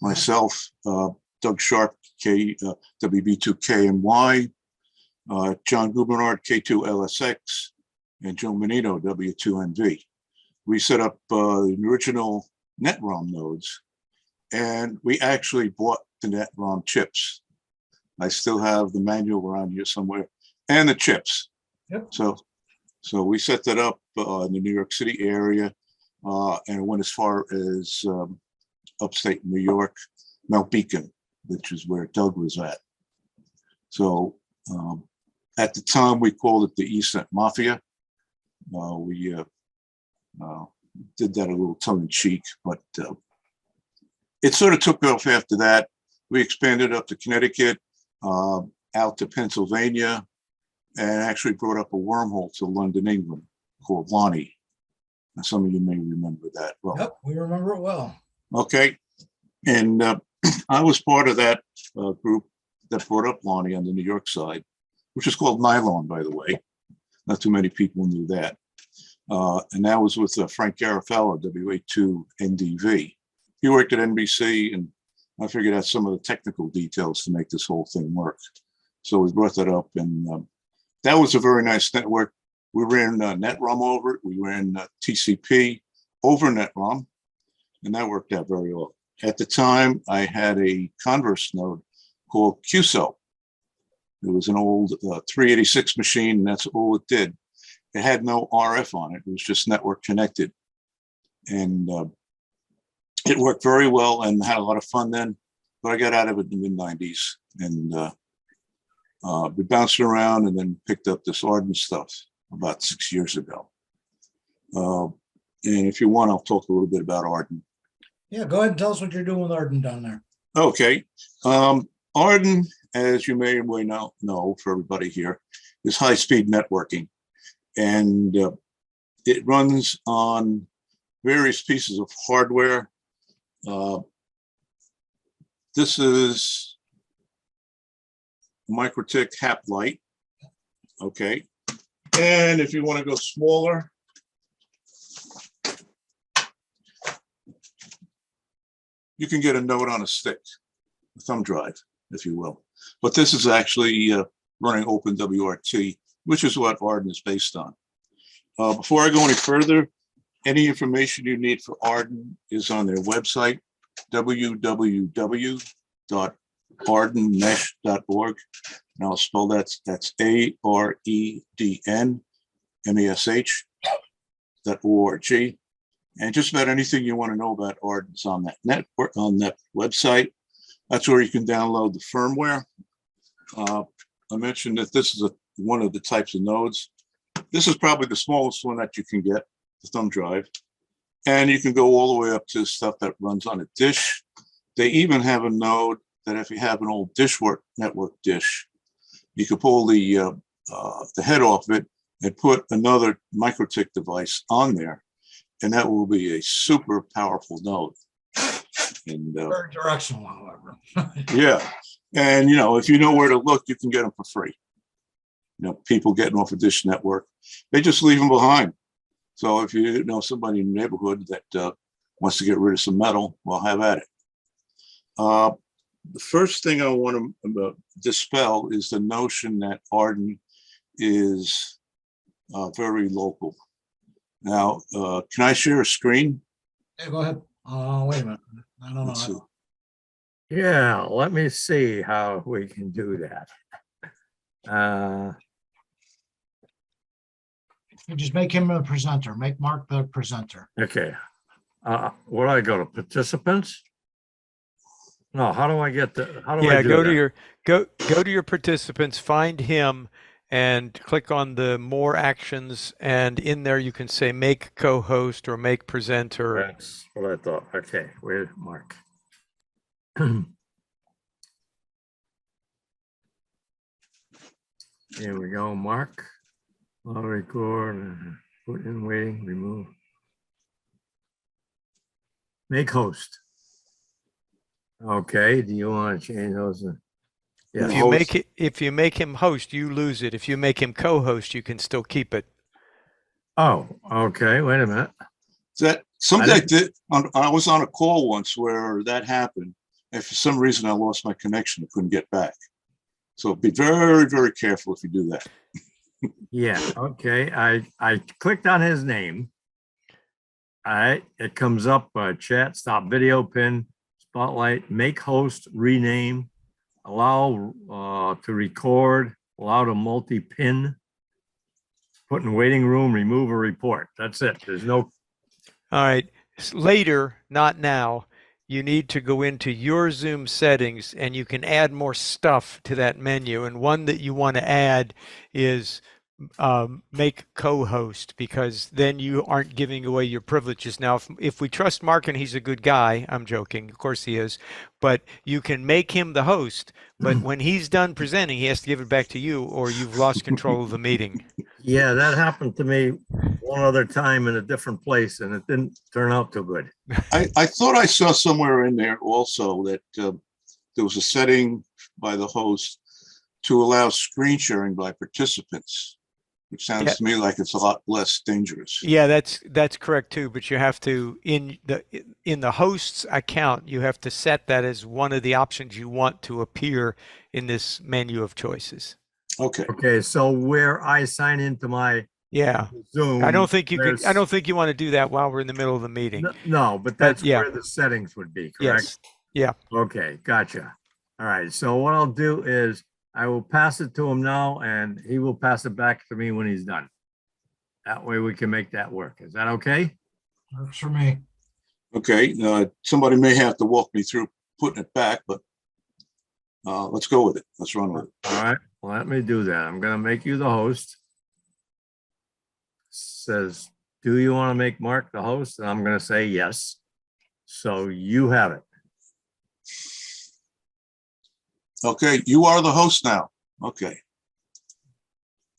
Myself, Doug Sharp, WB2KNY, John Gubernard, K2LSX, and Joe Menino, W2NV. We set up the original NetROM nodes, and we actually bought the NetROM chips. I still have the manual around here somewhere, and the chips. Yep. So we set that up in the New York City area, and it went as far as upstate New York, Mount Beacon, which is where Doug was at. So at the time, we called it the EastNet Mafia. We did that a little tongue-in-cheek, but it sort of took off after that. We expanded up to Connecticut, out to Pennsylvania, and actually brought up a wormhole to London, England, called Lonnie. Now, some of you may remember that well. Yep, we remember it well. Okay, and I was part of that group that brought up Lonnie on the New York side, which is called Nylon, by the way. Not too many people knew that. And that was with Frank Garofalo, WA2NDV. He worked at NBC and I figured out some of the technical details to make this whole thing work. So we brought that up, and that was a very nice network. We ran NetROM over it. We ran TCP over NetROM, and that worked out very well. At the time, I had a Converse node called QSO. It was an old 386 machine, and that's all it did. It had no RF on it. It was just network connected. And it worked very well and had a lot of fun then, but I got out of it in the mid-90s and we bounced around and then picked up this Arden stuff about 6 years ago. And if you want, I'll talk a little bit about Arden. Yeah, go ahead and tell us what you're doing with Arden down there. Okay. Arden, as you may or may not know for everybody here, is high-speed networking. And it runs on various pieces of hardware. This is MikroTik Hap Lite. Okay. And if you want to go smaller, you can get a node on a stick, a thumb drive, if you will. But this is actually running OpenWRT, which is what Arden is based on. Before I go any further, any information you need for Arden is on their website, www.ardenmesh.org. And I'll spell that's AREDNMESH.org. And just about anything you want to know about Arden is on that network, on that website. That's where you can download the firmware. I mentioned that this is one of the types of nodes. This is probably the smallest one that you can get, the thumb drive. And you can go all the way up to stuff that runs on a dish. They even have a node that if you have an old network dish, you could pull the head off it and put another MikroTik device on there. And that will be a super powerful node. And Very directional, however. yeah. And, if you know where to look, you can get them for free. People getting off a dish network, they just leave them behind. So if you know somebody in the neighborhood that wants to get rid of some metal, well, have at it. The first thing I want to dispel is the notion that Arden is very local. Now, can I share a screen? Hey, go ahead. Wait a minute. I don't Let's see. know. Yeah, let me see how we can do that. You just make him a presenter. Make Mark the presenter. Okay. Where do I go to participants? No, how do I get the, how do I Yeah, do go that? to your go to your participants, find him, and click on the more actions, and in there you can say make co-host or make presenter. That's what I thought. Okay, where's Mark? Here we go, Mark. I'll record, put in waiting, remove. Make host. Okay, do you want to change those? Yeah, If you make him host, you lose it. If you make him co-host, you can still keep it. oh, okay, wait a minute. That something I did. I was on a call once where that happened, and for some reason I lost my connection. I couldn't get back. So be very, very careful if you do that. Yeah, okay, I clicked on his name. All right, it comes up, chat, stop video, pin, spotlight, make host, rename, allow to record, allow to multi-pin, put in waiting room, remove a report. That's it. There's no. All right. Later, not now, you need to go into your Zoom settings and you can add more stuff to that menu. And one that you want to add is make co-host, because then you aren't giving away your privileges. Now, if we trust Mark and he's a good guy, I'm joking, of course he is, but you can make him the host, but when he's done presenting, he has to give it back to you or you've lost control of the meeting. Yeah, that happened to me one other time in a different place and it didn't turn out too good. I thought I saw somewhere in there also that there was a setting by the host to allow screen sharing by participants. which sounds Yeah. to me like it's a lot less dangerous. Yeah, that's correct too, but you have to in the host's account, you have to set that as one of the options you want to appear in this menu of choices. Okay. Okay, so where I sign into my Yeah. Zoom. I don't think you could, I there's- don't think you want to do that while we're in the middle of the meeting. No, but that's yeah. where the settings would be, correct? Yes. Yeah. Okay, gotcha. All right, so what I'll do is I will pass it to him now and he will pass it back to me when he's done. That way we can make that work. Is that okay? Works for me. Okay, somebody may have to walk me through putting it back, but let's go with it. Let's run with it. All right, let me do that. I'm gonna make you the host. Says, do you want to make Mark the host? And I'm gonna say yes. So you have it. Okay, you are the host now. Okay.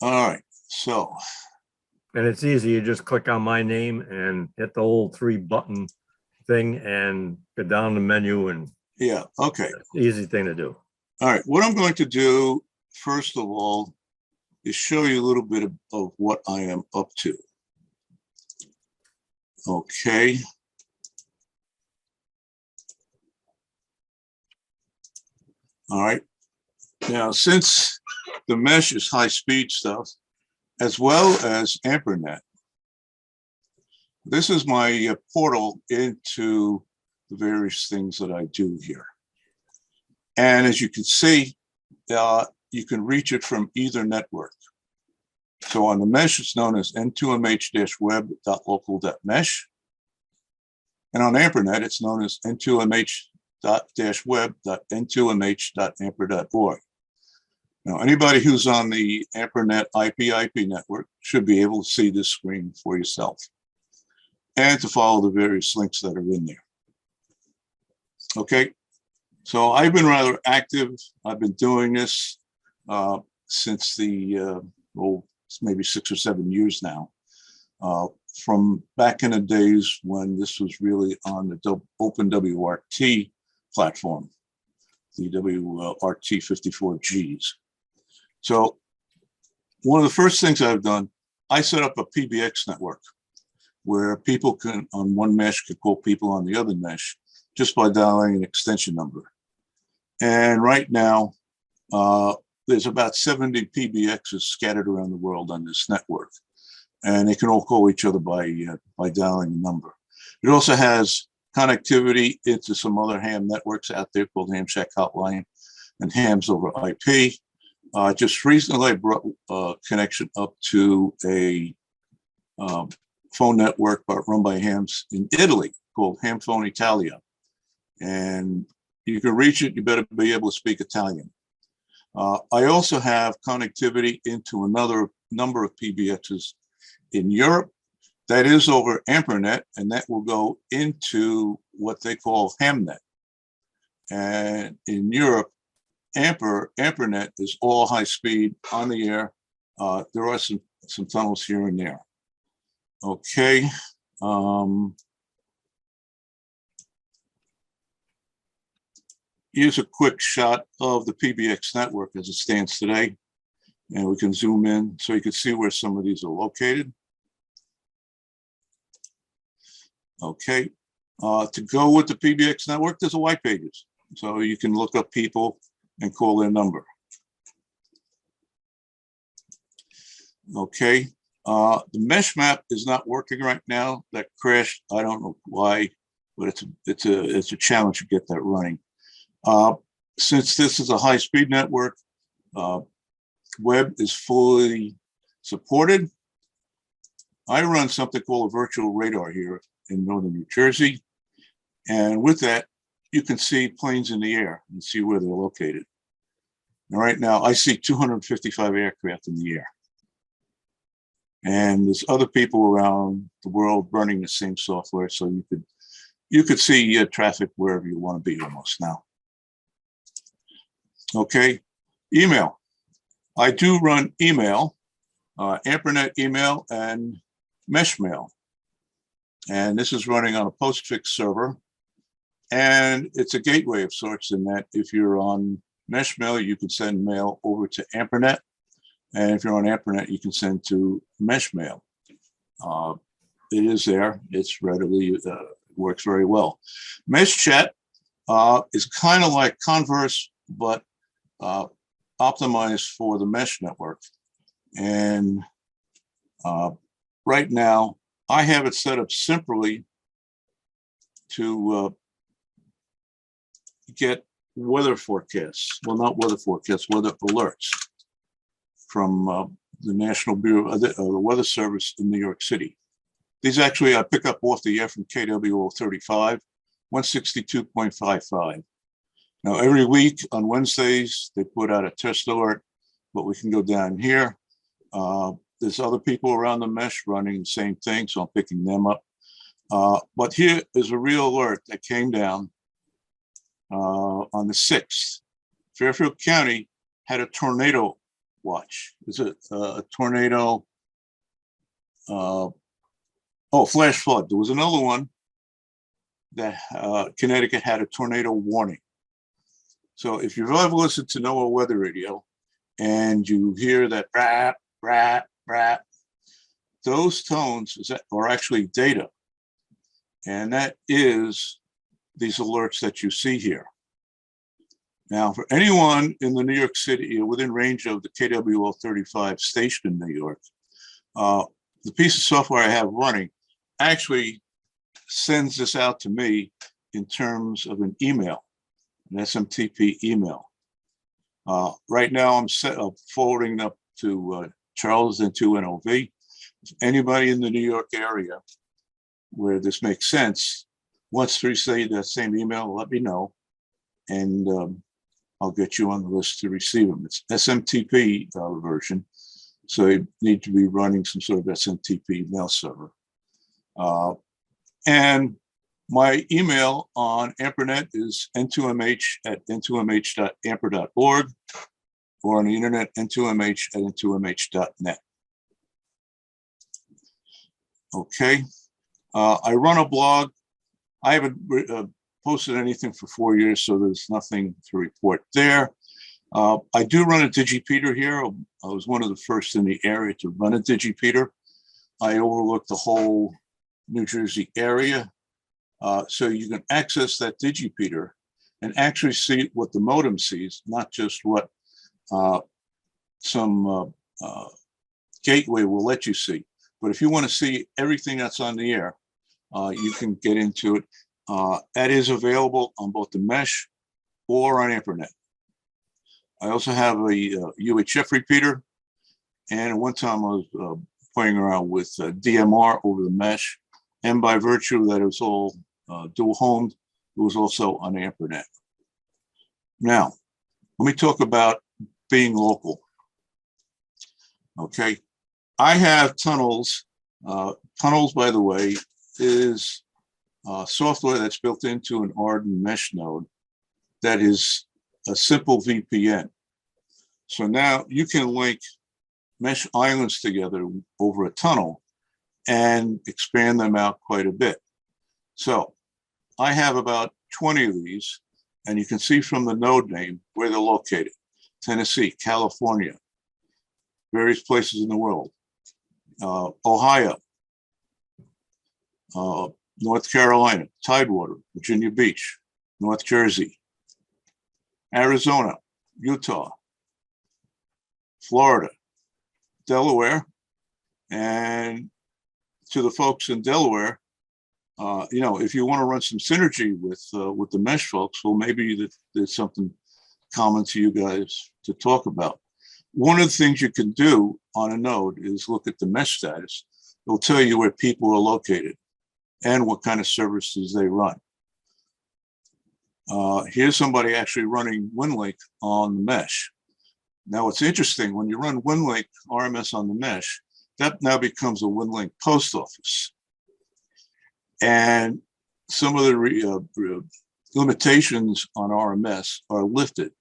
All right, so. And it's easy. You just click on my name and hit the whole 3-button thing and go down the menu, and yeah, okay. Easy thing to do. All right, what I'm going to do, first of all, is show you a little bit of what I am up to. Okay. All right. Now, since the mesh is high-speed stuff, as well as AmperNet, this is my portal into the various things that I do here. And as you can see, you can reach it from either network. So on the mesh, it's known as n2mh-web.local.mesh. And on AmperNet, it's known as n2mh.web.n2mh.amper.org. Now, anybody who's on the AmperNet IP network should be able to see this screen for yourself and to follow the various links that are in there. Okay, so I've been rather active. I've been doing this since the, maybe 6 or 7 years now, from back in the days when this was really on the Open WRT platform, the WRT 54Gs. So one of the first things I've done, I set up a PBX network where people can, on one mesh, can call people on the other mesh just by dialing an extension number. And right now, there's about 70 PBXs scattered around the world on this network, and they can all call each other by dialing a number. It also has connectivity into some other ham networks out there called Ham Shack Hotline and Hams over IP. Just recently, I brought a connection up to a phone network run by hams in Italy called Ham Phone Italia. And you can reach it, you better be able to speak Italian. I also have connectivity into another number of PBXs in Europe. That is over AmperNet, and that will go into what they call HamNet. And in Europe, AmperNet is all high speed on the air. There are some tunnels here and there. Okay. Here's a quick shot of the PBX network as it stands today. And we can zoom in so you can see where some of these are located. Okay. To go with the PBX network, there's a white pages. So you can look up people and call their number. Okay. The mesh map is not working right now. That crashed. I don't know why, but it's a challenge to get that running. Since this is a high-speed network, web is fully supported. I run something called a virtual radar here in northern New Jersey. And with that, you can see planes in the air and see where they're located. And right now, I see 255 aircraft in the air. And there's other people around the world running the same software, so you could see traffic wherever you want to be almost now. Okay, email. I do run email, AmperNet email and Meshmail. And this is running on a postfix server. And it's a gateway of sorts in that if you're on Meshmail, you can send mail over to AmperNet. And if you're on AmperNet, you can send to mesh mail. It is there. It's readily, works very well. Mesh chat is kind of like Converse, but optimized for the mesh network. And right now, I have it set up simply to get weather forecasts. Well, not weather forecasts, weather alerts from the National Bureau of the Weather Service in New York City. These actually I pick up off the air from KWO 35, 162.55. Now, every week on Wednesdays, they put out a test alert, but we can go down here. There's other people around the mesh running the same thing, so I'm picking them up. But here is a real alert that came down on the 6th. Fairfield County had a tornado watch. Is it a tornado? Flash flood. There was another one that Connecticut had a tornado warning. So if you've ever listened to NOAA weather radio and you hear that rap, rap, rap, those tones are actually data. And that is these alerts that you see here. Now, for anyone in the New York City, within range of the KWO 35 station in New York, the piece of software I have running actually sends this out to me in terms of an email, an SMTP email. Right now, I'm forwarding up to Charles and to NOV. If anybody in the New York area where this makes sense wants to receive that same email, let me know, and I'll get you on the list to receive them. It's SMTP version, so you need to be running some sort of SMTP mail server. And my email on AmperNet is n2mh@n2mh.amper.org, or on the internet, n2mh@n2mh.net. Okay. I run a blog. I haven't posted anything for 4 years, so there's nothing to report there. I do run a digipeater here. I was one of the first in the area to run a digipeater. I overlook the whole New Jersey area. So you can access that digipeater and actually see what the modem sees, not just what some gateway will let you see. But if you want to see everything that's on the air, you can get into it. That is available on both the mesh or on AmperNet. I also have a UHF repeater. And one time I was playing around with DMR over the mesh. And by virtue that it was all dual homed, it was also on AmperNet. Now, let me talk about being local. Okay. I have tunnels. Tunnels, by the way, is software that's built into an Arden mesh node that is a simple VPN. So now you can link mesh islands together over a tunnel and expand them out quite a bit. So I have about 20 of these, and you can see from the node name where they're located: Tennessee, California, various places in the world, Ohio, North Carolina, Tidewater, Virginia Beach, North Jersey, Arizona, Utah, Florida, Delaware. And to the folks in Delaware, if you want to run some synergy with the mesh folks, well, maybe there's something common to you guys to talk about. One of the things you can do on a node is look at the mesh status. It'll tell you where people are located and what kind of services they run. Here's somebody actually running WinLink on the mesh. Now, what's interesting, when you run WinLink RMS on the mesh, that now becomes a WinLink post office. And some of the limitations on RMS are lifted.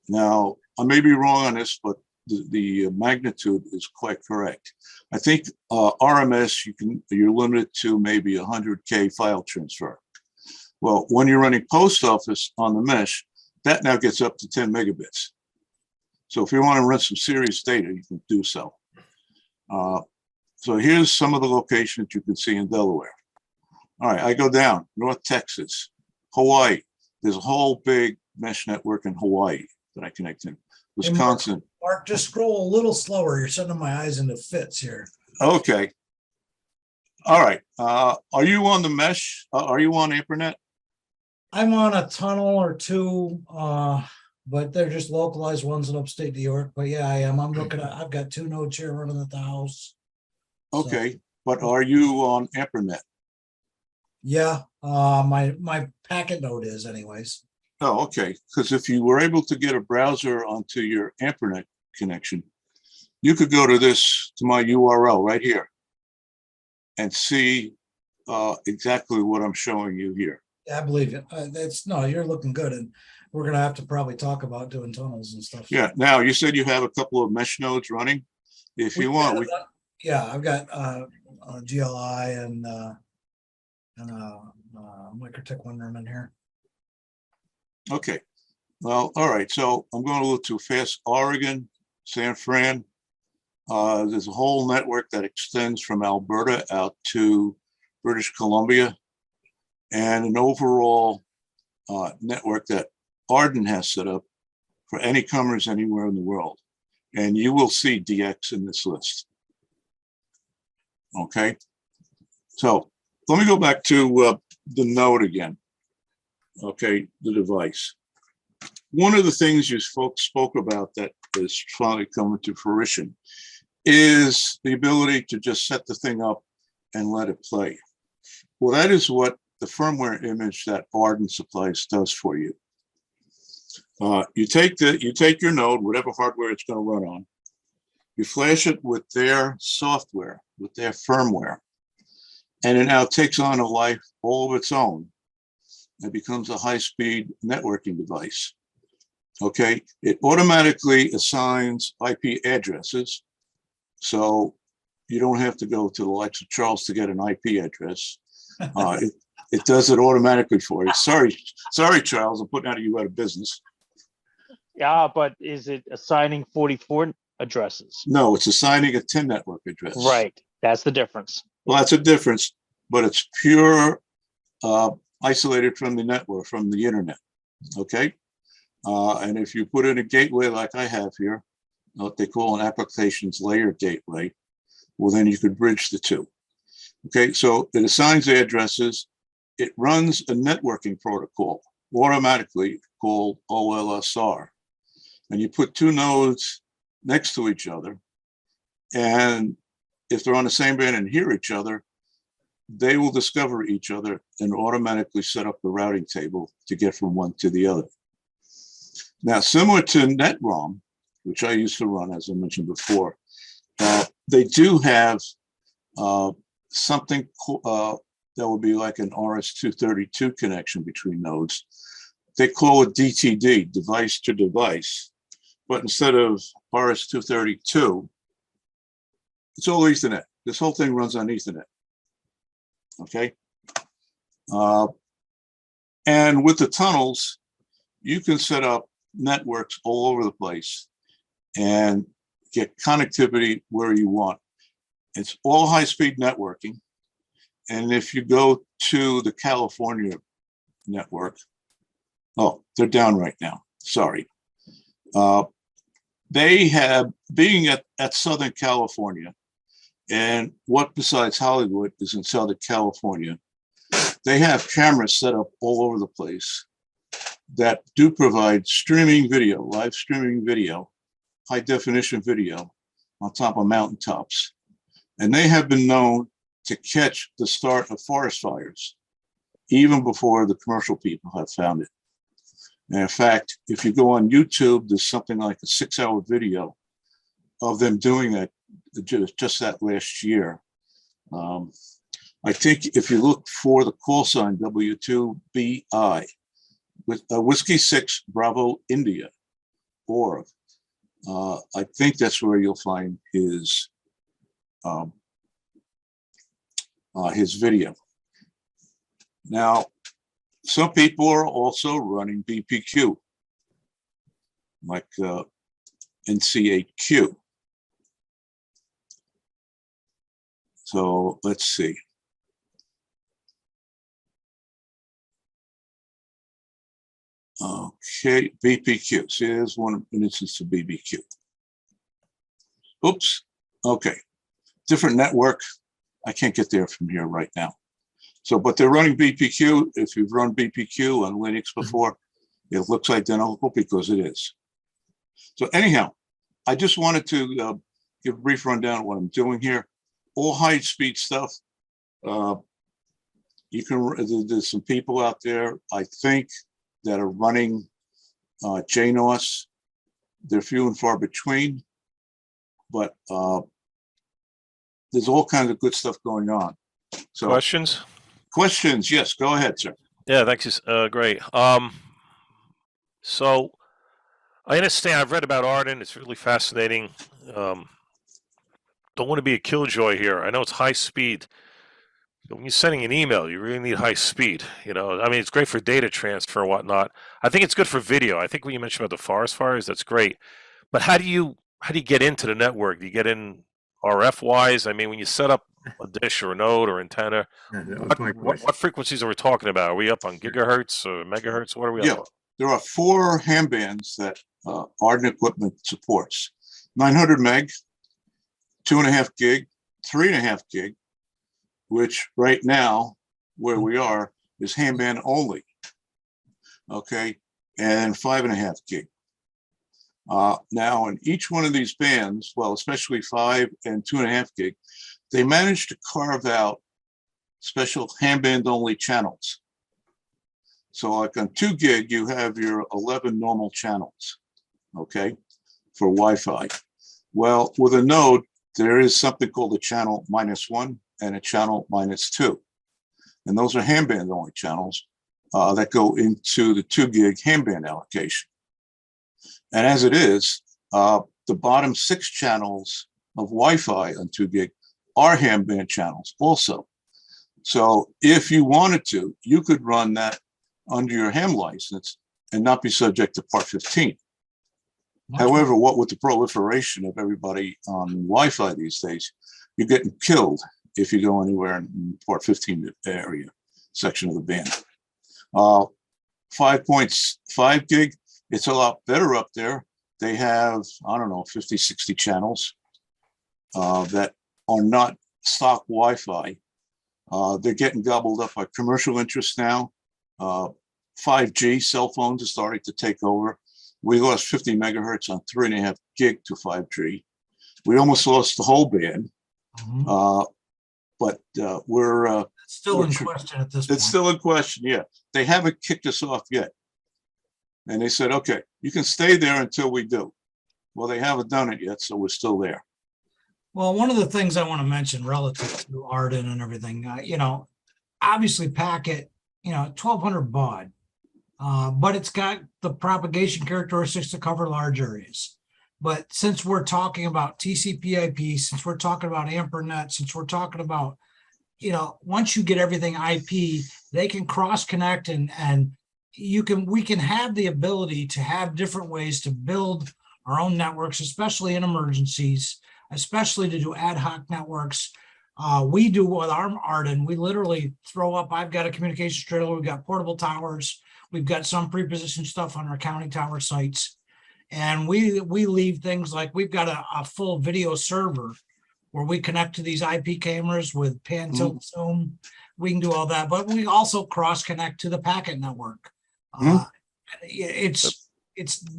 Now, I may be wrong on this, but the magnitude is quite correct. I think RMS, you're limited to maybe 100K file transfer. Well, when you're running post office on the mesh, that now gets up to 10 megabits. So if you want to run some serious data, you can do so. So here's some of the locations you can see in Delaware. All right, I go down, North Texas, Hawaii. There's a whole big mesh network in Hawaii that I connect in. Wisconsin. Mark, just scroll a little slower. You're sending my eyes into fits here. Okay. All right. Are you on the mesh? Are you on APRNet? I'm on a tunnel or two, but they're just localized ones in upstate New York. But yeah, I am. I'm looking at, I've got 2 nodes here running at the house. Okay, but are you on APRNet? Yeah, my packet node is anyways. Oh, okay. Because if you were able to get a browser onto your APRNet connection, you could go to my URL right here and see exactly what I'm showing you here. Yeah, I believe you. No, you're looking good, and we're gonna have to probably talk about doing tunnels and stuff. Yeah. Now you said you have a couple of mesh nodes running. If you want, yeah, I've got GLI and Microtech one running here. Okay. Well, all right. So I'm going a little too fast. Oregon, San Fran. There's a whole network that extends from Alberta out to British Columbia, and an overall network that Arden has set up for any comers anywhere in the world. And you will see DX in this list. Okay. So let me go back to the node again. Okay, the device. One of the things you folks spoke about that is finally coming to fruition is the ability to just set the thing up and let it play. Well, that is what the firmware image that Arden supplies does for you. You take your node, whatever hardware it's going to run on, you flash it with their software, with their firmware, and it now takes on a life all of its own. It becomes a high-speed networking device. Okay, it automatically assigns IP addresses, so you don't have to go to the likes of Charles to get an IP address. It does it automatically for you. Sorry, Charles, I'm putting you out of business. Yeah, but is it assigning 44 addresses? No, it's assigning a 10 network address. Right, that's the difference. Well, that's a difference, but it's pure isolated from the network, from the internet. Okay, and if you put in a gateway like I have here, what they call an applications layer gateway, well, then you could bridge the two. Okay, so it assigns the addresses. It runs a networking protocol automatically called OLSR. And you put 2 nodes next to each other, and if they're on the same band and hear each other, they will discover each other and automatically set up the routing table to get from one to the other. Now, similar to NetROM, which I used to run, as I mentioned before, they do have something that would be like an RS-232 connection between nodes. They call it DTD, device to device, but instead of RS-232, it's all Ethernet. This whole thing runs on Ethernet. Okay. And with the tunnels, you can set up networks all over the place and get connectivity where you want. It's all high-speed networking. And if you go to the California network, oh, they're down right now. Sorry. They have, being at Southern California, and what besides Hollywood is in Southern California, they have cameras set up all over the place that do provide streaming video, live streaming video, high definition video on top of mountaintops. And they have been known to catch the start of forest fires, even before the commercial people have found it. And in fact, if you go on YouTube, there's something like a 6-hour video of them doing that just that last year. I think if you look for the call sign W2BI, with Whiskey 6 Bravo India org, I think that's where you'll find his video. Now, some people are also running BPQ, like and C8Q. So let's see. Okay, BPQ. See, there's one instance of BBQ. Oops. Okay. Different network. I can't get there from here right now. So, but they're running BPQ. If you've run BPQ on Linux before, it looks identical because it is. So anyhow, I just wanted to give a brief rundown of what I'm doing here. All high-speed stuff. You can. There's some people out there, I think, that are running JNOS. They're few and far between, but there's all kinds of good stuff going on. So Questions? Questions? Yes, go ahead, sir. Yeah, thanks. Great. So I understand. I've read about Arden. It's really fascinating. Don't want to be a killjoy here. I know it's high speed. But when you're sending an email, you really need high speed. You know, I mean, it's great for data transfer and whatnot. I think it's good for video. I think when you mentioned about the forest fires, that's great. But how do you get into the network? Do you get in RF wise? I mean, when you set up a dish or a node or antenna, what frequencies are we talking about? Are we up on gigahertz or megahertz? What are we up on? There are 4 ham bands that Arden equipment supports: 900 meg, 2.5 gig, 3.5 gig, which right now where we are is ham band only. Okay, and 5.5 gig. Now, in each one of these bands, well, especially 5 and 2.5 gig, they managed to carve out special ham band only channels. So like on 2 gig, you have your 11 normal channels, okay, for Wi-Fi. Well, with a node, there is something called a channel -1 and a channel -2. And those are ham band only channels that go into the 2 gig ham band allocation. And as it is, the bottom 6 channels of Wi-Fi on 2 gig are ham band channels also. So if you wanted to, you could run that under your ham license and not be subject to Part 15. However, what with the proliferation of everybody on Wi-Fi these days, you're getting killed if you go anywhere in Part 15 area section of the band. 5.5 gig, it's a lot better up there. They have, I don't know, 50, 60 channels that are not stock Wi-Fi. They're getting gobbled up by commercial interests now. 5G cell phones are starting to take over. We lost 50 megahertz on 3.5 gig to 5G. We almost lost the whole band. But we're still in question at this point. It's still in question, yeah. They haven't kicked us off yet. And they said, okay, you can stay there until we do. Well, they haven't done it yet, so we're still there. Well, one of the things I want to mention relative to Arden and everything, you know, obviously packet, you know, 1200 baud, but it's got the propagation characteristics to cover large areas. But since we're talking about TCP/IP, since we're talking about AmperNet, since we're talking about, you know, once you get everything IP, they can cross connect and we can have the ability to have different ways to build our own networks, especially in emergencies, especially to do ad hoc networks. We do with our Arden, we literally throw up, I've got a communications trailer, we've got portable towers, we've got some pre-positioned stuff on our county tower sites. And we leave things like we've got a full video server where we connect to these IP cameras with pan, tilt, zoom. We can do all that, but we also cross connect to the packet network. It's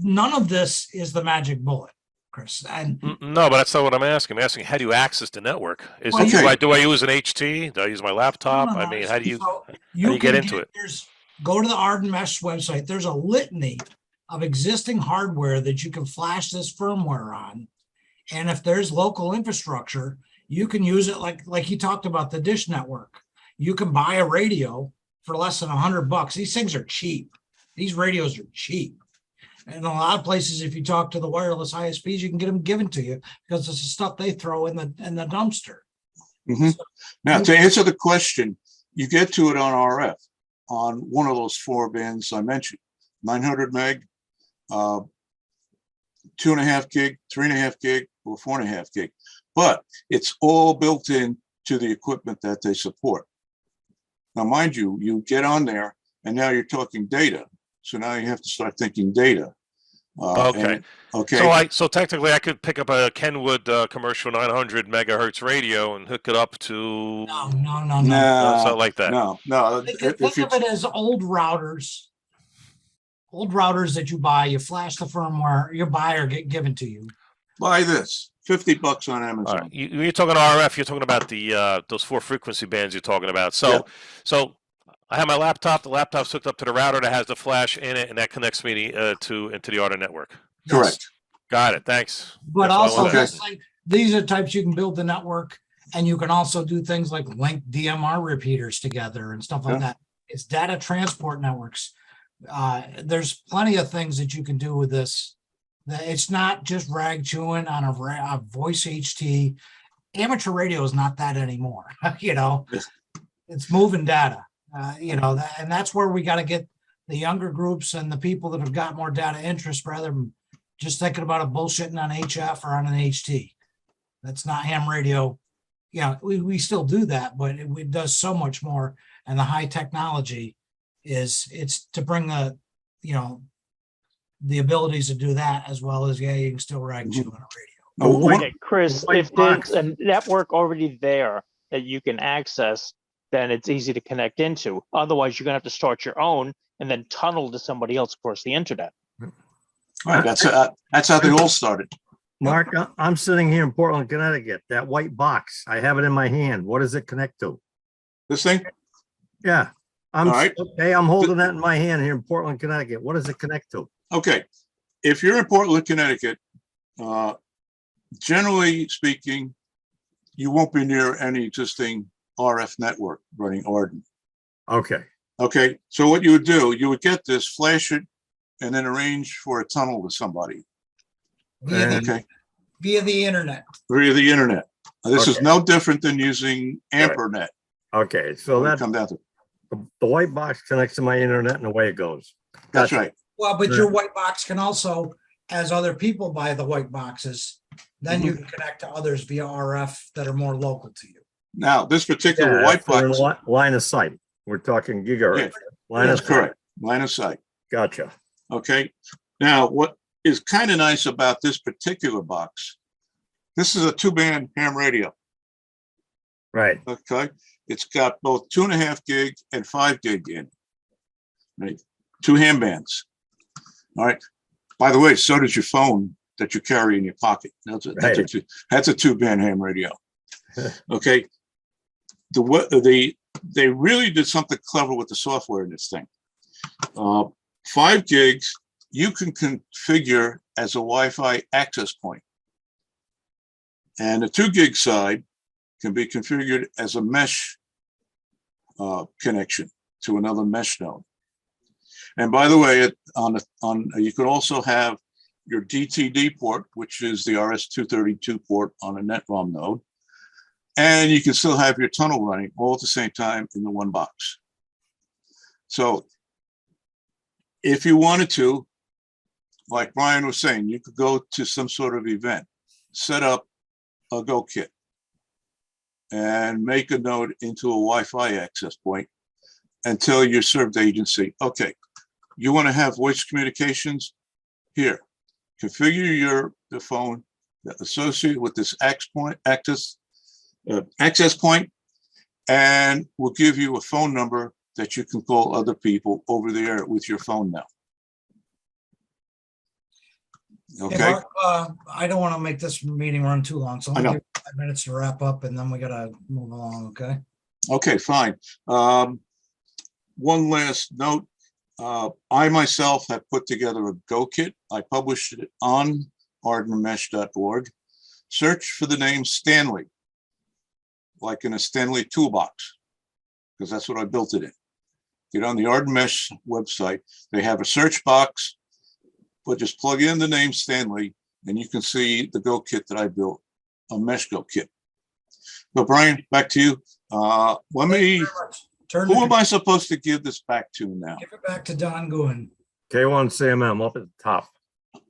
none of this is the magic bullet, Chris. And no, but that's not what I'm asking. I'm asking, how do you access the network? Is Well, it, do I use an HT? Do I use my laptop? No, no, I no. mean, how do you can get into it? Go to the Arden Mesh website. There's a litany of existing hardware that you can flash this firmware on. And if there's local infrastructure, you can use it like you talked about the dish network. You can buy a radio for less than $100. These things are cheap. These radios are cheap. And in a lot of places, if you talk to the wireless ISPs, you can get them given to you because it's the stuff they throw in the dumpster. So now, to answer the question, you get to it on RF on one of those 4 bands I mentioned: 900 meg, 2.5 gig, 3.5 gig, or 4.5 gig. But it's all built in to the equipment that they support. Now, mind you, you get on there and now you're talking data. So now you have to start thinking data. Okay. Okay. So technically I could pick up a Kenwood commercial 900 megahertz radio and hook it up to. No. No, it's not like that. No. Think of it as old routers that you buy, you flash the firmware, you buy or get given to you. Buy this, $50 on All Amazon. right. You're talking RF. You're talking about the those 4 frequency bands you're talking about. So, so I have my laptop. The laptop's hooked up to the router that has the flash in it, and that connects me into the Arda network. Correct. Got it. Thanks. But That's all I also, wanted to just like these are types you can build the network, and you can also do things like link DMR repeaters together and stuff like that. It's data transport networks. There's plenty of things that you can do with this. It's not just rag chewing on a voice HT. Amateur radio is not that anymore. It's moving data. And that's where we got to get the younger groups and the people that have got more data interest rather than just thinking about it bullshitting on HF or on an HT. That's not ham radio. We still do that, but it does so much more. And the high technology it's to bring the abilities to do that as well as, you can still rag chew on a radio. Okay, Chris, if there's a network already there that you can access, then it's easy to connect into. Otherwise, you're going to have to start your own and then tunnel to somebody else across the internet. All right, that's how they all started. Mark, I'm sitting here in Portland, Connecticut. That white box, I have it in my hand. What does it connect to? This thing? Yeah. I'm All right. okay. I'm holding that in my hand here in Portland, Connecticut. What does it connect to? Okay. If you're in Portland, Connecticut, generally speaking, you won't be near any existing RF network running Arden. Okay. Okay. So what you would do, you would get this, flash it, and then arrange for a tunnel with somebody. Via the internet. Via the internet. This is no different than using AmperNet. Okay. So that come down to the white box connects to my internet and away it goes. That's right. Well, but your white box can also, as other people buy the white boxes, then you can connect to others via RF that are more local to you. Now, this particular white box. Line of sight. We're talking gigahertz. Line of correct. Line of sight. Gotcha. Okay. Now, what is kind of nice about this particular box, this is a 2-band ham radio. Right. Okay. It's got both 2.5 gig and 5 gig in. Right. 2 ham bands. All right. By the way, so does your phone that you carry in your pocket. That's a 2-band ham radio. Okay. They really did something clever with the software in this thing. 5 gigs you can configure as a Wi-Fi access point. And the 2 gig side can be configured as a mesh connection to another mesh node. And by the way, you could also have your DTD port, which is the RS-232 port on a NetROM node. And you can still have your tunnel running all at the same time in the one box. So if you wanted to, like Brian was saying, you could go to some sort of event, set up a Go kit, and make a node into a Wi-Fi access point and tell your served agency, okay, you want to have voice communications? Here, configure the phone associated with this access point, and we'll give you a phone number that you can call other people over there with your phone now. Okay. Hey, Mark, I don't want to make this meeting run too long, so I'm gonna give you 5 minutes to wrap up, and then we gotta move along. Okay. Okay, fine. One last note. I myself have put together a Go kit. I published it on ardenmesh.org. Search for the name Stanley, like in a Stanley toolbox, because that's what I built it in. Get on the Arden Mesh website. They have a search box, but just plug in the name Stanley, and you can see the Go kit that I built, a Mesh Go kit. But Brian, back to you. Who am I supposed to give this back to now? Give it back to Don Goodwin. K1 CMM up at the top.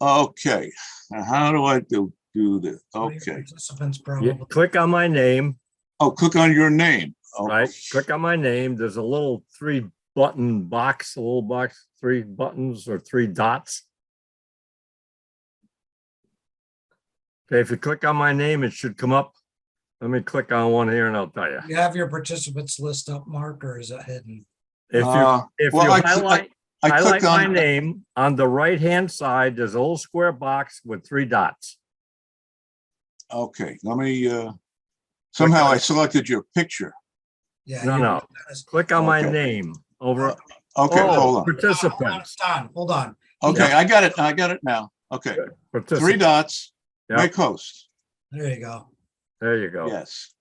Okay, now how do I do this? One of your Okay. Participants You probably. click on my name, Oh, click on your name. right? Click on my name. There's a little 3-button box, a little box, 3 buttons or 3 dots. Okay, if you click on my name, it should come up. Let me click on one here and I'll tell you. You have your participants list up, Mark, or is it hidden? If well, you I highlight clicked my on, name, on the right-hand side, there's a little square box with 3 dots. okay, let me, somehow I selected your picture. Yeah. No. Click on my Okay. name over. Okay, Oh, hold on. participants. Hold on. Okay, I got it now. Okay, 3 Participants. dots, Yep. make host. There you go. There you go. Yes.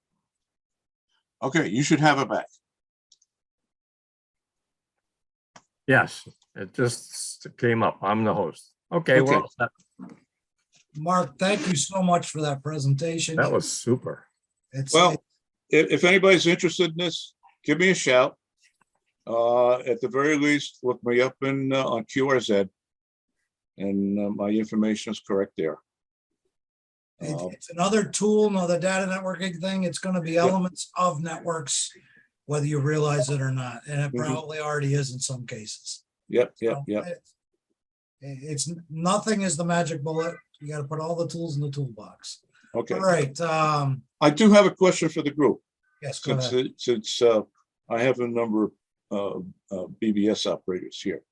Okay, you should have it back. Yes, it just came up. I'm the host. Okay, Okay. well, Mark, thank you so much for that presentation. that was super. It's Well, if anybody's interested in this, give me a shout. At the very least, look me up in on QRZ, and my information is correct there. it's another tool, another data networking thing. It's going to be elements of networks, whether you realize it or not. And it probably already is in some cases. Yep. It's nothing is the magic bullet. You got to put all the tools in the toolbox. Okay. All right. I do have a question for the group. Yes, go ahead. Since I have a number of BBS operators here.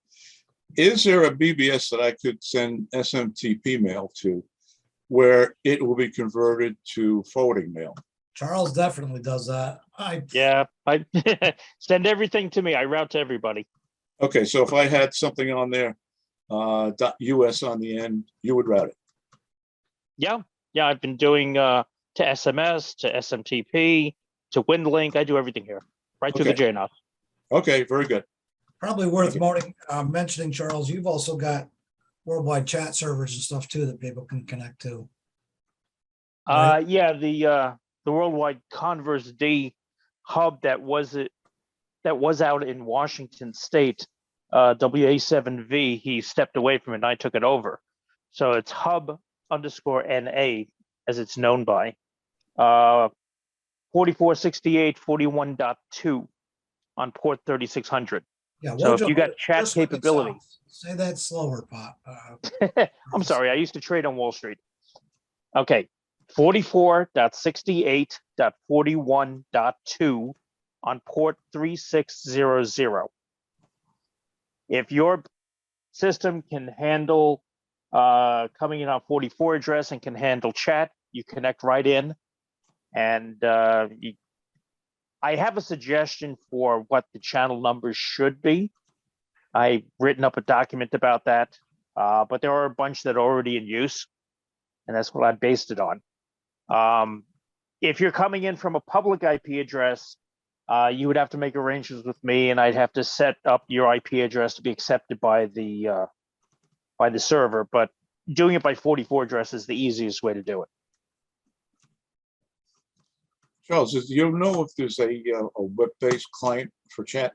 Is there a BBS that I could send SMTP mail to where it will be converted to forwarding mail? Charles definitely does that. I send everything to me. I route to everybody. Okay, so if I had something on there, .us on the end, you would route it. Yeah, I've been doing to SMS, to SMTP, to WinLink. I do everything here, right through the JNOS. Okay, very good. Probably worth mentioning, Charles, you've also got worldwide chat servers and stuff too that people can connect to. Right? Yeah, the worldwide Converse D hub that was out in Washington State, WA7V, he stepped away from it and I took it over. So it's hub_NA as it's known by. 4468 41.2 on port 3600. Yeah, so if you got chat capability. Say that slower, Pop. I'm sorry, I used to trade on Wall Street. Okay, 44.68.41.2 on port 3600. If your system can handle coming in on 44 address and can handle chat, you connect right in. And I have a suggestion for what the channel numbers should be. I've written up a document about that, but there are a bunch that are already in use, and that's what I based it on. If you're coming in from a public IP address, you would have to make arrangements with me, and I'd have to set up your IP address to be accepted by the server. But doing it by 44 address is the easiest way to do it. Charles, do you know if there's a web-based client for chat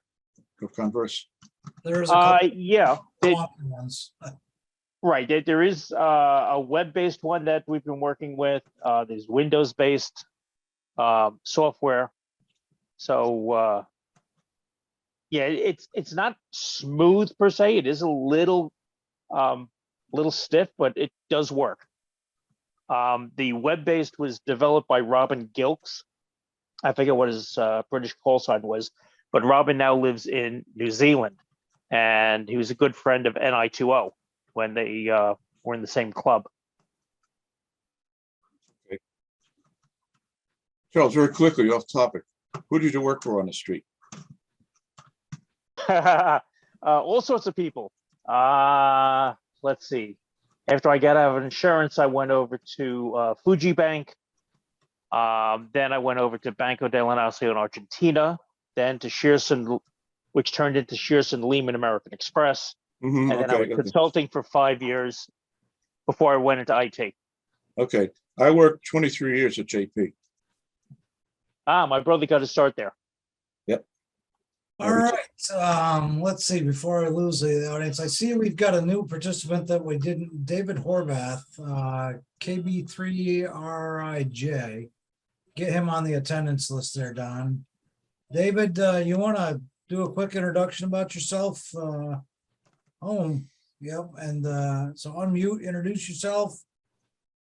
or Converse? There is a couple yeah. ones. Right. There is a web-based one that we've been working with. There's Windows-based software. So yeah, it's not smooth per se. It is a little stiff, but it does work. The web-based was developed by Robin Gilks. I forget what his British call sign was, but Robin now lives in New Zealand, and he was a good friend of NI2O when they were in the same club. Okay. Charles, very quickly off topic, who did you work for on the street? All sorts of people. Let's see. After I got out of insurance, I went over to Fuji Bank. Then I went over to Banco de la Nación in Argentina, then to Shearson, which turned into Shearson Lehman American Express. And then I was consulting for 5 years before I went into IT. Okay. I worked 23 years at JP. My brother got to start there. Yep. All right. let's see, before I lose the audience, I see we've got a new participant that we didn't, David Horvath, KB3RIJ. Get him on the attendance list there, Don. David, you want to do a quick introduction about yourself? Yep, and so unmute, introduce yourself.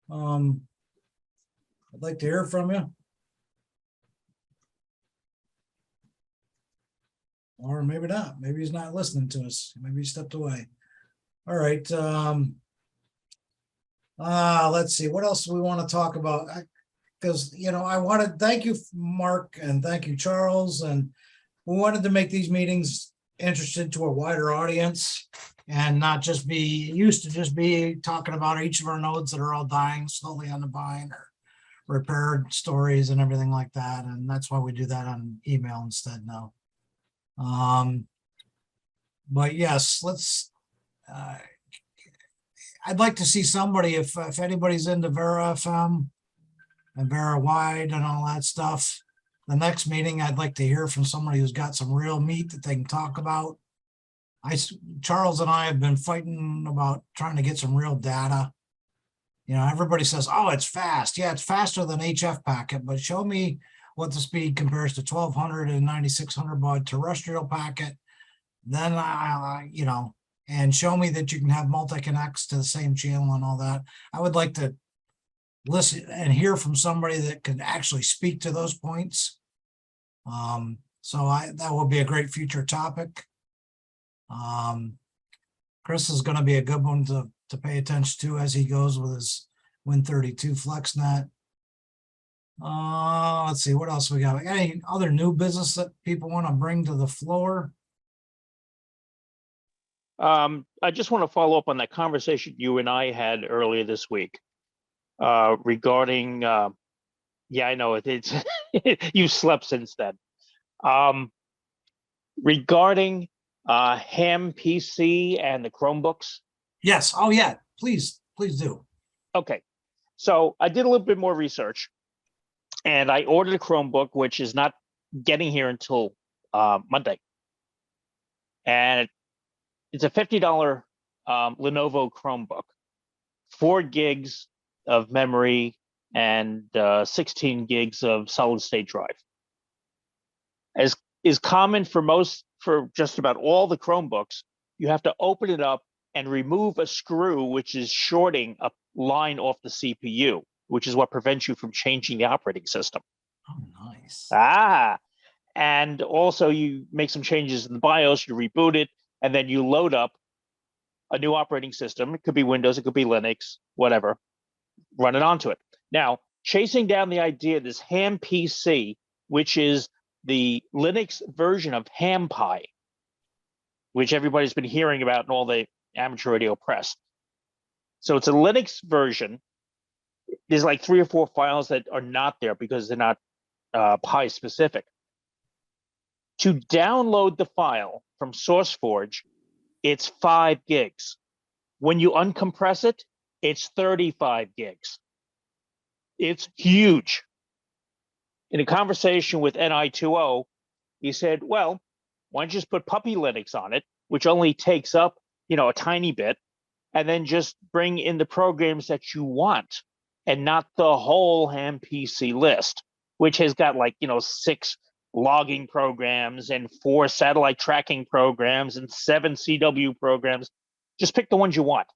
I'd like to hear from you. Or maybe not. Maybe he's not listening to us. Maybe he stepped away. All right. Let's see. What else do we want to talk about? Because, I want to thank you, Mark, and thank you, Charles. And we wanted to make these meetings interested to a wider audience and not just be used to just be talking about each of our nodes that are all dying slowly on the vine or repaired stories and everything like that. And that's why we do that on email instead now. But yes, let's, I'd like to see somebody, if anybody's into Vera FM and Vera Wide and all that stuff, the next meeting, I'd like to hear from somebody who's got some real meat that they can talk about. Charles and I have been fighting about trying to get some real data. Everybody says, oh, it's fast. Yeah, it's faster than HF packet, but show me what the speed compares to 1200 and 9600 baud terrestrial packet. Then and show me that you can have multi-connects to the same channel and all that. I would like to listen and hear from somebody that could actually speak to those points. That will be a great future topic. Chris is going to be a good one to pay attention to as he goes with his Win32 FlexNet. Let's see, what else we got? Any other new business that people want to bring to the floor? I just want to follow up on that conversation you and I had earlier this week regarding, yeah, I know it's you slept since then. Regarding ham PC and the Chromebooks. Yes. Oh yeah, please do. Okay. So I did a little bit more research and I ordered a Chromebook, which is not getting here until Monday. And it's a $50 Lenovo Chromebook, 4 gigs of memory and 16 gigs of solid state drive. As is common for just about all the Chromebooks, you have to open it up and remove a screw, which is shorting a line off the CPU, which is what prevents you from changing the operating system. Oh, nice. And also you make some changes in the BIOS, you reboot it, and then you load up a new operating system. It could be Windows, it could be Linux, whatever, run it onto it. Now, chasing down the idea of this ham PC, which is the Linux version of Ham Pie, which everybody's been hearing about in all the amateur radio press. So it's a Linux version. There's like 3 or 4 files that are not there because they're not Pi specific. To download the file from SourceForge, it's 5 gigs. When you uncompress it, it's 35 gigs. It's huge. In a conversation with NI20, he said, well, why don't you just put Puppy Linux on it, which only takes up, a tiny bit, and then just bring in the programs that you want and not the whole ham PC list, which has got 6 logging programs and 4 satellite tracking programs and 7 CW programs. Just pick the ones you want.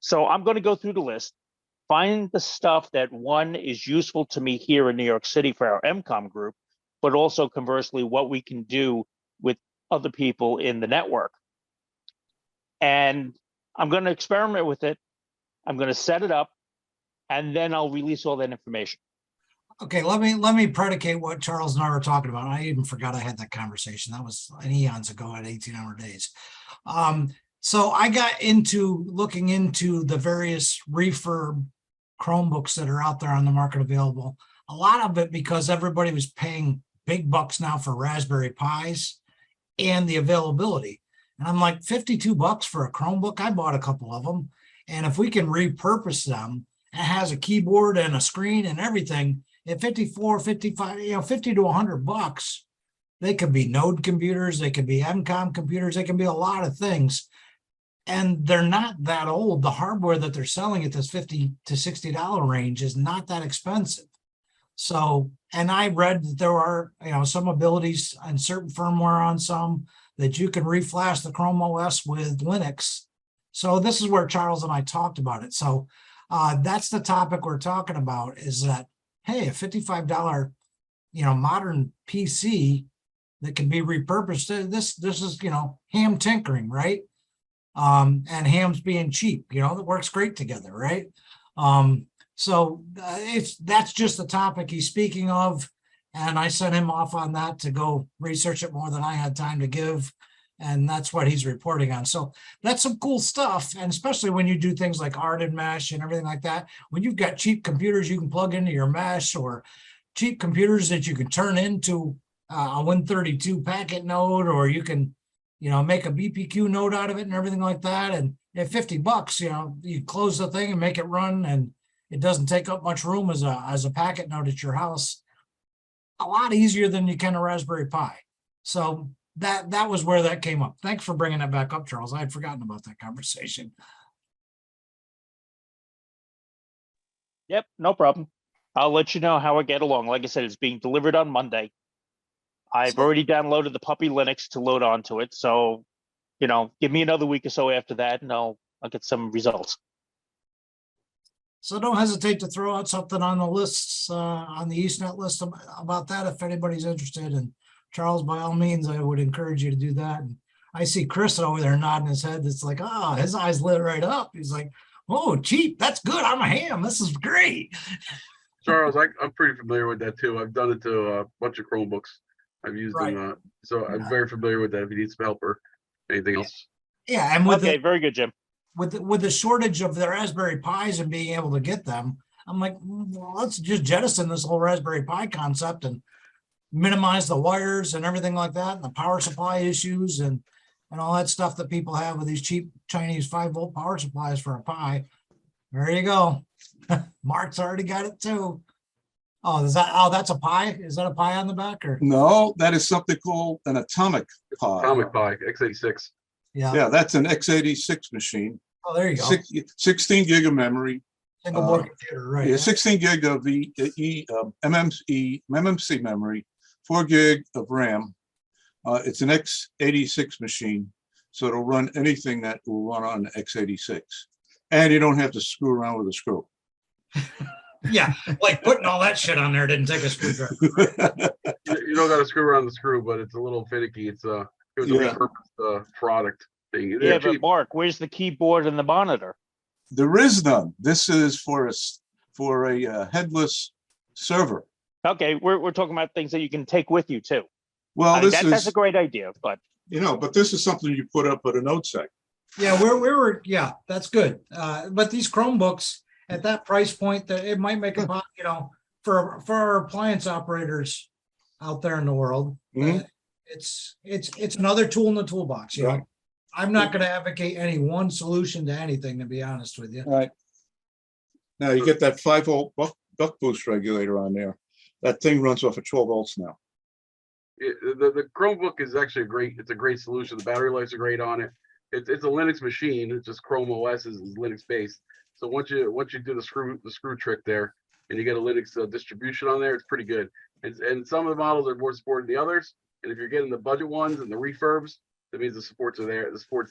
So I'm going to go through the list, find the stuff that, one, is useful to me here in New York City for our MCOM group, but also conversely, what we can do with other people in the network. And I'm going to experiment with it. I'm going to set it up, and then I'll release all that information. Okay, let me predicate what Charles and I were talking about. I even forgot I had that conversation. That was an eons ago at 18-hour days. So I got into looking into the various refurb Chromebooks that are out there on the market available. A lot of it because everybody was paying big bucks now for Raspberry Pis and the availability. And I'm like, $52 for a Chromebook? I bought a couple of them. And if we can repurpose them, it has a keyboard and a screen and everything, at 54, 55, $50 to $100, They could be Node computers, they could be MCOM computers, they can be a lot of things. And they're not that old. The hardware that they're selling at this $50 to $60 range is not that expensive. So, and I read that there are, some abilities and certain firmware on some that you can reflash the Chrome OS with Linux. So this is where Charles and I talked about it. So that's the topic we're talking about, is that, hey, a $55, modern PC that can be repurposed. This is, ham tinkering, right? And hams being cheap, that works great together, right? So that's just the topic he's speaking of. And I sent him off on that to go research it more than I had time to give. And that's what he's reporting on. So that's some cool stuff. And especially when you do things like Arden Mesh and everything like that, when you've got cheap computers you can plug into your mesh, or cheap computers that you can turn into a Win32 packet node, or you can, make a BPQ node out of it and everything like that. And at $50, you close the thing and make it run, and it doesn't take up much room as a packet node at your house. A lot easier than you can a Raspberry Pi. So that was where that came up. Thanks for bringing that back up, Charles. I had forgotten about that conversation. Yep, no problem. I'll let you know how I get along. Like I said, it's being delivered on Monday. I've already downloaded the puppy Linux to load onto it. So, give me another week or so after that, and I'll get some results. So don't hesitate to throw out something on the lists, on the EastNet list about that if anybody's interested. And Charles, by all means, I would encourage you to do that. And I see Chris over there nodding his head. It's like, his eyes lit right up. He's like, oh, cheap. That's good. I'm a ham. This is great. Charles, I'm pretty familiar with that too. I've done it to a bunch of Chromebooks. I've used them, so I'm very familiar with that. If you need some help or anything else. Yeah, and okay, very good, Jim. With the shortage of the Raspberry Pis and being able to get them, I'm like, well, let's just jettison this whole Raspberry Pi concept and minimize the wires and everything like that, and the power supply issues and all that stuff that people have with these cheap Chinese 5-volt power supplies for a Pi. There you go. Mark's already got it too. That's a Pi? Is that a Pi on the back, or? No, that is something called an atomic Pi. Atomic Pi, x86. Yeah, that's an x86 machine. Oh, there you go. 16 gig of memory. Single board computer, right? Yeah, 16 gig of MMC memory, 4 gig of RAM. It's an x86 machine, so it'll run anything that will run on x86. And you don't have to screw around with a screw. Yeah, like putting all that shit on there didn't take a screwdriver. You don't got to screw around the screw, but it's a little finicky. It was a repurposed product thing. Yeah, but Mark, where's the keyboard and the monitor? There is none. This is for a headless server. Okay, we're talking about things that you can take with you too. Well, that's a great idea, but but this is something you put up at a node site. Yeah, yeah, that's good. But these Chromebooks at that price point, that it might make a for our appliance operators out there in the world. It's another tool in the toolbox. Right. I'm not going to advocate any one solution to anything, to be honest with you. All right. Now you get that 5-volt buck boost regulator on there. That thing runs off of 12 volts now. The Chromebook is actually a great solution. The battery lives are great on it. It's a Linux machine. It's just Chrome OS is Linux based. So once you do the screw trick there, and you get a Linux distribution on there, it's pretty good. And some of the models are more supported than the others. And if you're getting the budget ones and the refurbs, that means the support's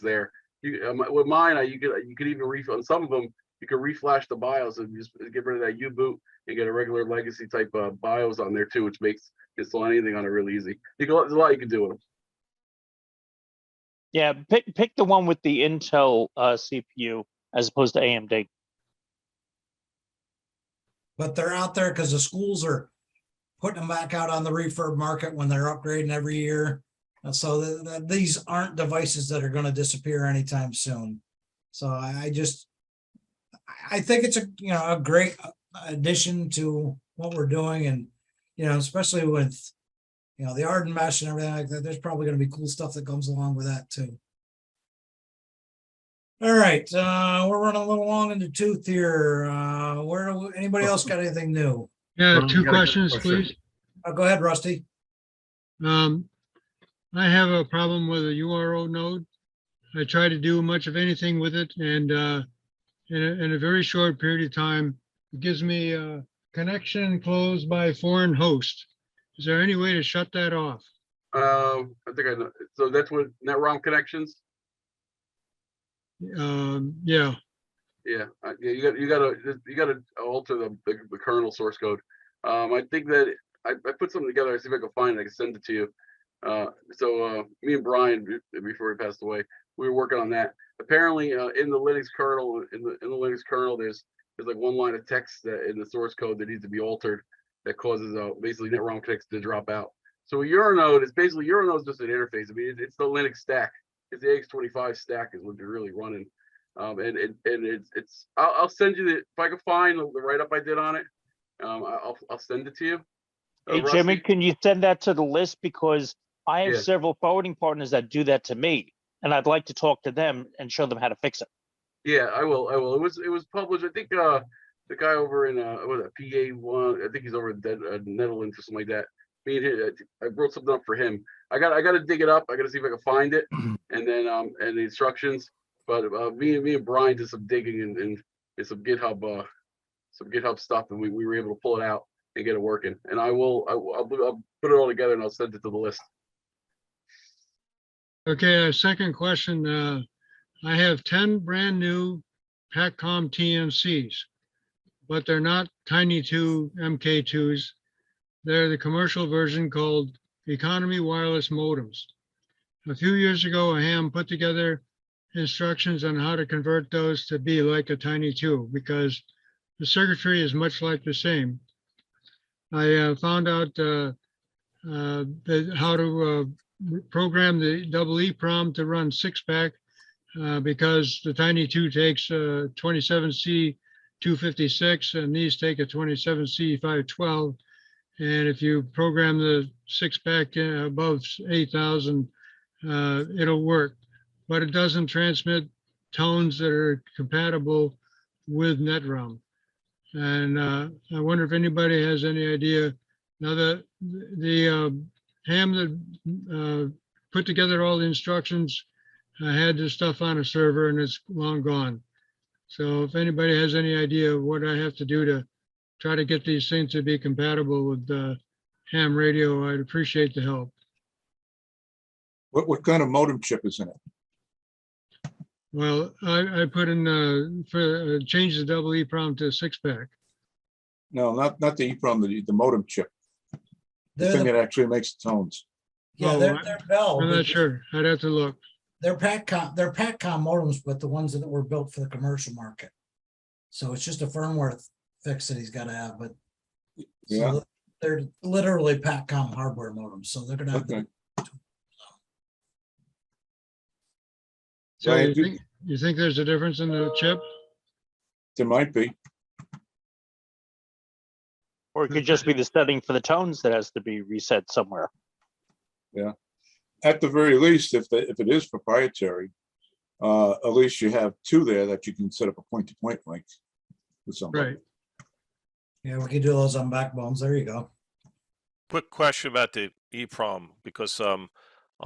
there. With mine, you could even on some of them. You can reflash the BIOS and just get rid of that U-boot and get a regular legacy type of BIOS on there too, which makes installing anything on it really easy. There's a lot you can do with them. Yeah, pick the one with the Intel CPU as opposed to AMD. But they're out there because the schools are putting them back out on the refurb market when they're upgrading every year. And so these aren't devices that are going to disappear anytime soon. So I think it's a great addition to what we're doing, and especially with the Arden Mesh and everything like that. There's probably going to be cool stuff that comes along with that too. All right, we're running a little long in the tooth here. Anybody else got anything new? Yeah, two questions, please. Go ahead, Rusty. I have a problem with a URO node. I try to do much of anything with it, and in a very short period of time, it gives me a connection closed by foreign host. Is there any way to shut that off? I think I know. So that's what NetROM connections. Yeah. Yeah, you gotta alter the kernel source code. I think that I put something together. I see if I can find it. I can send it to you. Me and Brian, before he passed away, we were working on that. Apparently, in the Linux kernel, in the Linux kernel, there's like one line of text that in the source code that needs to be altered that causes basically NetROM connects to drop out. So a Euronode is basically Euronode is just an interface. I mean, it's the Linux stack. It's the X25 stack is what you're really running. I'll send you the if I can find the write up I did on it. I'll send it to you. Hey, Rusty? Jimmy, can you send that to the list? Because I have Yeah. several forwarding partners that do that to me, and I'd like to talk to them and show them how to fix it. Yeah, I will. It was published. I think the guy over in PA1. I think he's over in Netherlands or something like that. Me and him, I wrote something up for him. I got to dig it up. I got to see if I can find it, and then and the instructions. But me and Brian did some digging and some GitHub stuff, and we were able to pull it out and get it working. And I'll put it all together and I'll send it to the list. Okay, a second question. I have 10 brand new PACCOM TNCs, but they're not Tiny 2 MK2s. They're the commercial version called Economy Wireless Modems. A few years ago, Ham put together instructions on how to convert those to be like a Tiny 2 because the circuitry is much like the same. I found out how to program the double EEPROM to run 6-pack because the Tiny 2 takes 27C 256 and these take a 27C 512. And if you program the 6-pack above 8,000, it'll work. But it doesn't transmit tones that are compatible with NetROM. And I wonder if anybody has any idea. Now the Ham that put together all the instructions had this stuff on a server and it's long gone. So if anybody has any idea of what I have to do to try to get these things to be compatible with ham radio, I'd appreciate the help. What kind of modem chip is in it? Well, I put in change the double EEPROM to 6-pack. No, not the EEPROM, the modem chip. The thing that actually makes the tones. Yeah, they're Bell. I'm but not sure. I'd have to look. They're PACCOM modems, but the ones that were built for the commercial market. So it's just a firmware fix that he's got to have, but Yeah. so they're literally PACCOM hardware modems. So they're gonna have Okay. So you think there's a difference in the chip? There might be. Or it could just be the setting for the tones that has to be reset somewhere. Yeah. At the very least, if it is proprietary, at least you have two there that you can set up a point-to-point link with somebody. Right. Yeah, we can do those on backbones. There you go. Quick question about the EEPROM, because on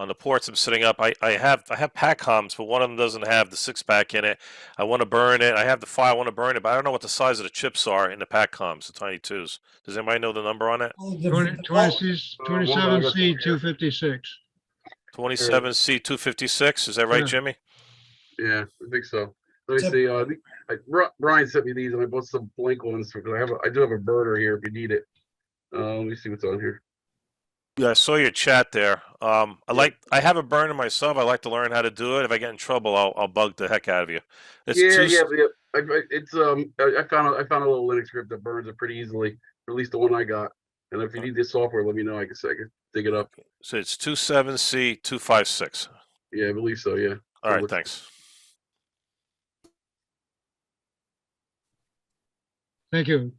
the ports I'm setting up, I have PACCOMs, but one of them doesn't have the 6-pack in it. I want to burn it. I have the file, I want to burn it, but I don't know what the size of the chips are in the PACCOMs, the Tiny 2s. Does anybody know the number on it? 27C 256. 27C 256. Is that right, Yeah. Jimmy? Yeah, I think so. Let me see. I think Brian sent me these, and I bought some blank ones because I do have a burner here if you need it. Let me see what's on here. Yeah, I saw your chat there. I have a burner myself. I like to learn how to do it. If I get in trouble, I'll bug the heck out of you. It's Yeah. I found a little Linux script that burns it pretty easily, or at least the one I got. And if you need this software, let me know. I can dig it up. So it's 27C 256. Yeah, I believe so. Yeah. All right, thanks. Thank you.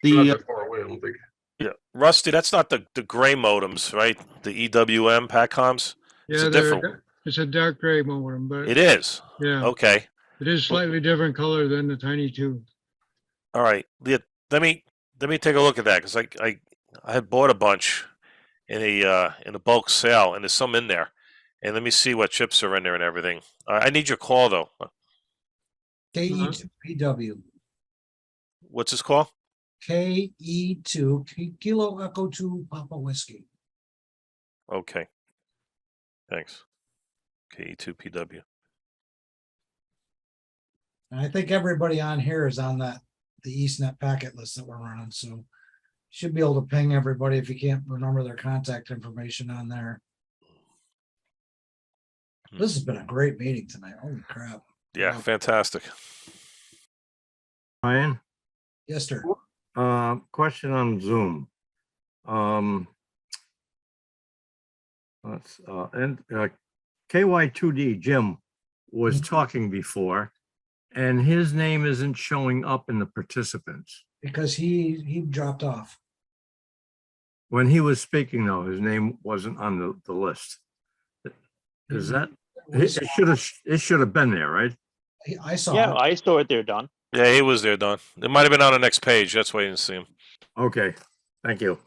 Not that far away, I don't think. Yeah, Rusty, that's not the gray modems, right? The EWM PACCOMs. It's Yeah, a different. it's a dark gray modem, but It is. yeah. Okay. It is slightly different color than the Tiny 2. All right. Let me let me take a look at that because I had bought a bunch in a bulk sale, and there's some in there. And let me see what chips are in there and everything. I need your call though. KE2PW. What's this call? KE2 Kilo Echo 2 Papa Whiskey. Okay. Thanks. KE2PW. And I think everybody on here is on the EastNet packet list that we're running, so should be able to ping everybody if you can't remember their contact information on there. This has been a great meeting tonight. Holy crap. Yeah, Wow. fantastic. Ryan, Yes, sir. question on Zoom. KY2D Jim was talking before, and his name isn't showing up in the participants. Because he dropped off. When he was speaking, though, his name wasn't on the list. Is that, it should have been there, right? I saw Yeah, it. I saw it there, Don. Yeah, he was there, Don. It might have been on the next page. That's why you didn't see him. Okay, thank you.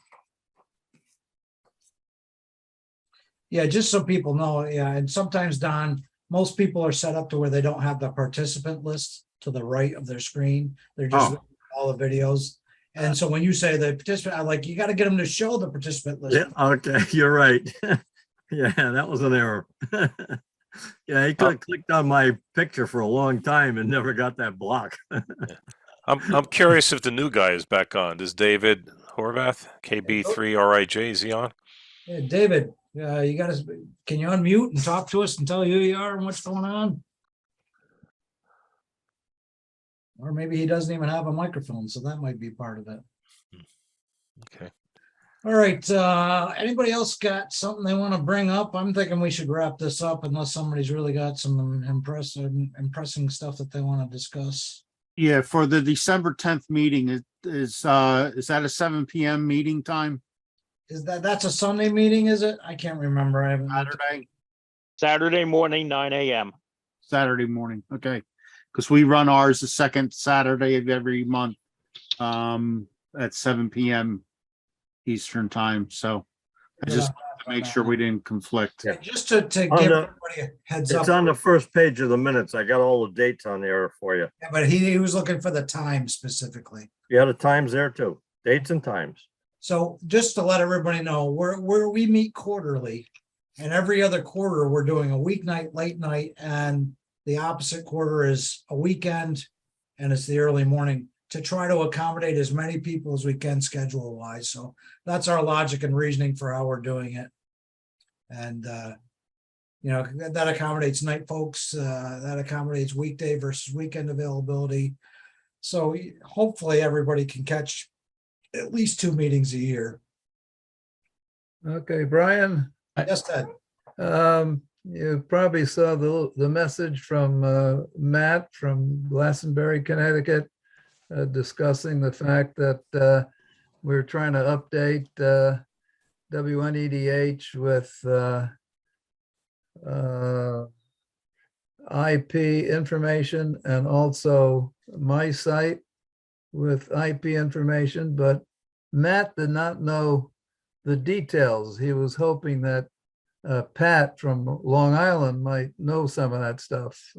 Yeah, just so people know, yeah, and sometimes, Don, most people are set up to where they don't have the participant list to the right of their screen. They're just Oh. all the videos. And so when you say the participant, I'm like, you got to get them to show the participant list. Yeah, okay, you're right. Yeah, that was an error. Yeah, he could have clicked on my picture for a long time and never got that block. I'm curious if the new guy is back on. Does David Horvath, KB3RIJ, is he on? Yeah, David, you got to, can you unmute and talk to us and tell who you are and what's going on? Or maybe he doesn't even have a microphone, so that might be part of it. Okay. All right, anybody else got something they want to bring up? I'm thinking we should wrap this up unless somebody's really got some impressing stuff that they want to discuss. Yeah, for the December 10th meeting, is that a 7 PM meeting time? Is that's a Sunday meeting, is it? I can't remember. I haven't. Saturday? Saturday morning, 9 a.m. Saturday morning, okay. Because we run ours the second Saturday of every month at 7 PM Eastern time. So I just wanted to make sure we didn't conflict. Just to give On the- everybody a heads up. It's on the first page of the minutes. I got all the dates on there for you. Yeah, but he was looking for the time specifically. Yeah, the times there too, dates and times. So just to let everybody know, we meet quarterly, and every other quarter we're doing a weeknight, late night, and the opposite quarter is a weekend, and it's the early morning to try to accommodate as many people as we can schedule wise. So that's our logic and reasoning for how we're doing it. And you know, that accommodates night folks, that accommodates weekday versus weekend availability. So hopefully everybody can catch at least 2 meetings a year. Okay, Brian, Yes, Ted. you probably saw the message from Matt from Glastonbury, Connecticut, discussing the fact that we're trying to update WNEDH with IP information and also my site with IP information, but Matt did not know the details. He was hoping that Pat from Long Island might know some of that stuff.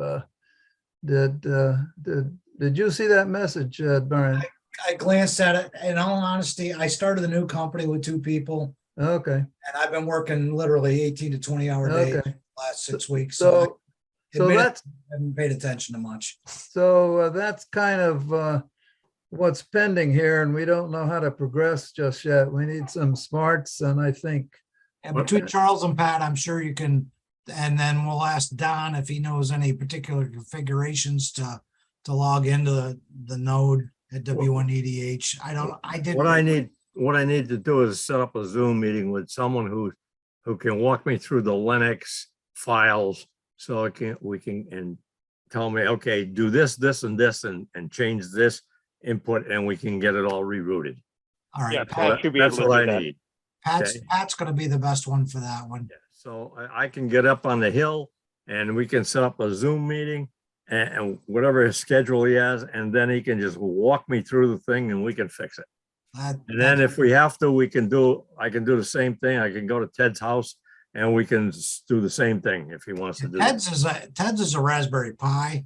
Did you see that message, Brian? I glanced at it. In all honesty, I started a new company with 2 people, Okay, and I've been working literally 18 to 20-hour days okay. the last 6 weeks. So I haven't paid attention to much. So that's kind of what's pending here, and we don't know how to progress just yet. We need some smarts, and I think. And between Charles and Pat, I'm sure you can, and then we'll ask Don if he knows any particular configurations to log into the node at W1EDH. I didn't. What I need to do is set up a Zoom meeting with someone who can walk me through the Linux files so we can tell me, okay, do this, this, and this, and change this input, and we can get it all rerouted. All right. Yeah, Pat, Pat should be able That's to what do I that. need. Pat's going to be the best one for that one. So I can get up on the hill and we can set up a Zoom meeting and whatever his schedule he has, and then he can just walk me through the thing and we can fix it. And then if we have to, I can do the same thing. I can go to Ted's house and we can do the same thing if he wants to do that. Ted's is a Raspberry Pi.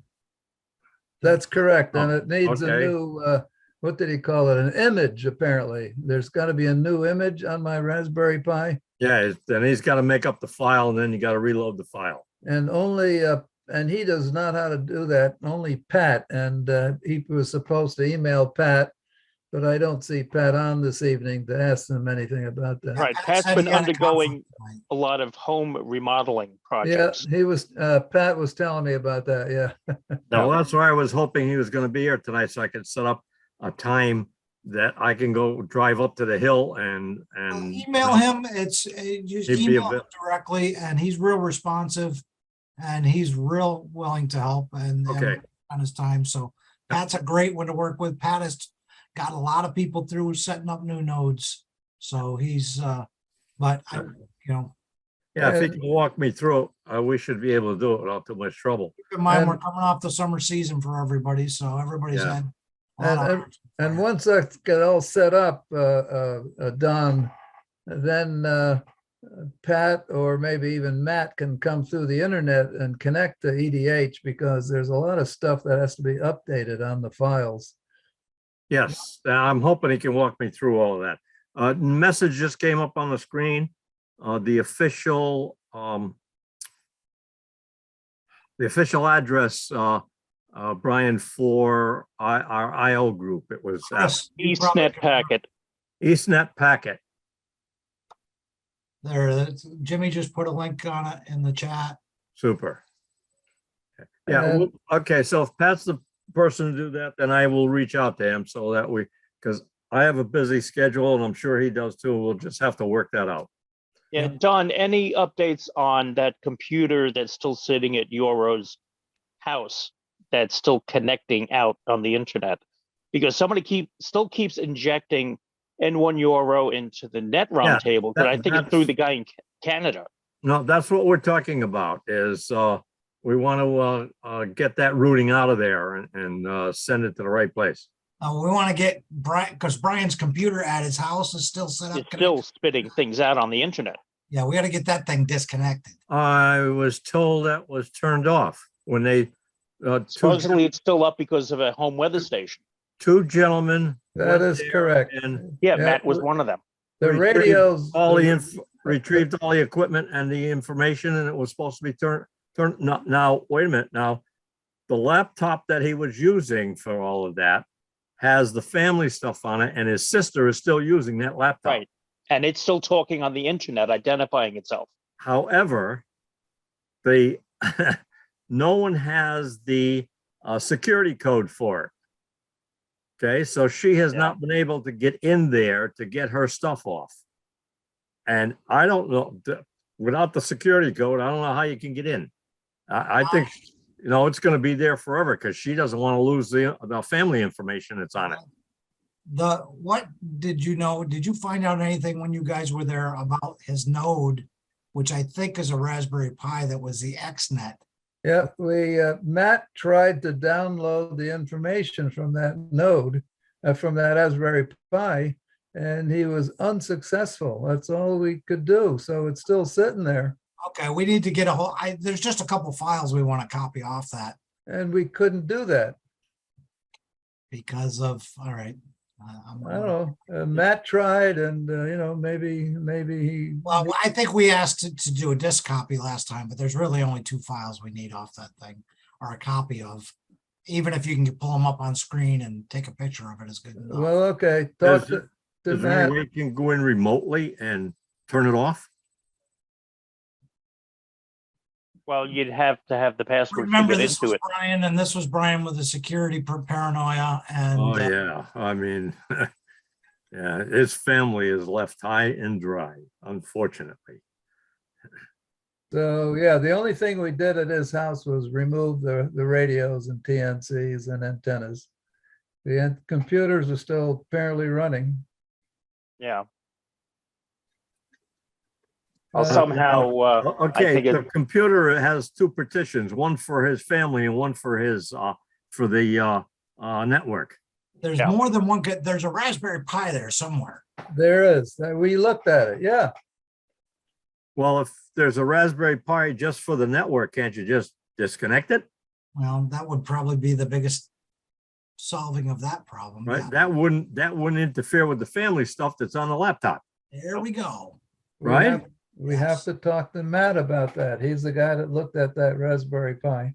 That's correct. And Oh, it needs a okay. new, what did he call it? An image, apparently. There's got to be a new image on my Raspberry Pi. Yeah, then he's got to make up the file and then you got to reload the file. And only, and he does not how to do that, only Pat. And he was supposed to email Pat, but I don't see Pat on this evening to ask him anything about that. Right, Pat's been undergoing a lot of home remodeling projects. Yeah, he was, Pat was telling me about that, yeah. Now, that's why I was hoping he was going to be here tonight so I could set up a time that I can go drive up to the hill and Email him. Just He'd be email him directly, and he's real responsive, and he's real willing to help and Okay. on his time. So Pat's a great one to work with. Pat has got a lot of people through setting up new nodes. So he's, but I, Yeah, if he can walk me through it, we should be able to do it without too much trouble. keep in mind, we're coming off the summer season for everybody, so everybody's Yeah. had a lot of And once I get all set up, Don, then Pat or maybe even Matt can come through the internet and connect to EDH because there's a lot of stuff that has to be updated on the files. Yes, I'm hoping he can walk me through all of that. Message just came up on the screen. The official address, Brian, for our IO group. It was EastNet packet. EastNet packet. there. Jimmy just put a link on it in the chat. Super. Yeah. Okay. So if Pat's the person to do that, then I will reach out to him so that because I have a busy schedule and I'm sure he does too. We'll just have to work that out. Yeah, Don, any updates on that computer that's still sitting at Yoro's house that's still connecting out on the internet? Because somebody still keeps injecting N1 Yoro into the net roundtable, but I think it's through the guy in Canada. No, that's what we're talking about is we want to get that routing out of there and send it to the right place. We want to get Brian, because Brian's computer at his house is still set up. It's still spitting things out on the internet. Yeah, we got to get that thing disconnected. I was told that was turned off when they supposedly it's still up because of a home weather station. Two gentlemen. That is correct. And yeah, Matt was one of them. The radios retrieved all the equipment and the information, and it was supposed to be turned. Now, wait a minute. Now, the laptop that he was using for all of that has the family stuff on it, and his sister is still using that laptop. Right. And it's still talking on the internet, identifying itself. However, no one has the security code for it. Okay, so she has not been able to get in there to get her stuff off. And I don't know, without the security code, I don't know how you can get in. I think, it's going to be there forever because she doesn't want to lose the family information that's on it. What did you know? Did you find out anything when you guys were there about his node, which I think is a Raspberry Pi that was the EastNet? Yeah, Matt tried to download the information from that node, from that Raspberry Pi, and he was unsuccessful. That's all we could do. So it's still sitting there. Okay, we need to get a whole, there's just a couple files we want to copy off that. And we couldn't do that. Because of, all right. I don't know. Matt tried and, maybe he. Well, I think we asked to do a disk copy last time, but there's really only 2 files we need off that thing or a copy of. Even if you can pull them up on screen and take a picture of it is good enough. Well, okay. Talk to Is there Matt. any way you can go in remotely and turn it off? Well, you'd have to have the password Remember, to get this was into it. Brian, and this was Brian with the security paranoia. And Oh, yeah. I mean, yeah, his family is left high and dry, unfortunately. So, yeah, the only thing we did at his house was remove the radios and TNCs and antennas. The computers are still apparently running. Yeah. I'll somehow. Okay, the computer has 2 partitions, one for his family and one for his for the network. There's Yeah. more than one, there's a Raspberry Pi there somewhere. There is. We looked at it. Yeah. Well, if there's a Raspberry Pi just for the network, can't you just disconnect it? Well, that would probably be the biggest solving of that problem. Right? Yeah. That wouldn't interfere with the family stuff that's on the laptop, There we go. right? We have to talk to Matt about that. He's the guy that looked at that Raspberry Pi.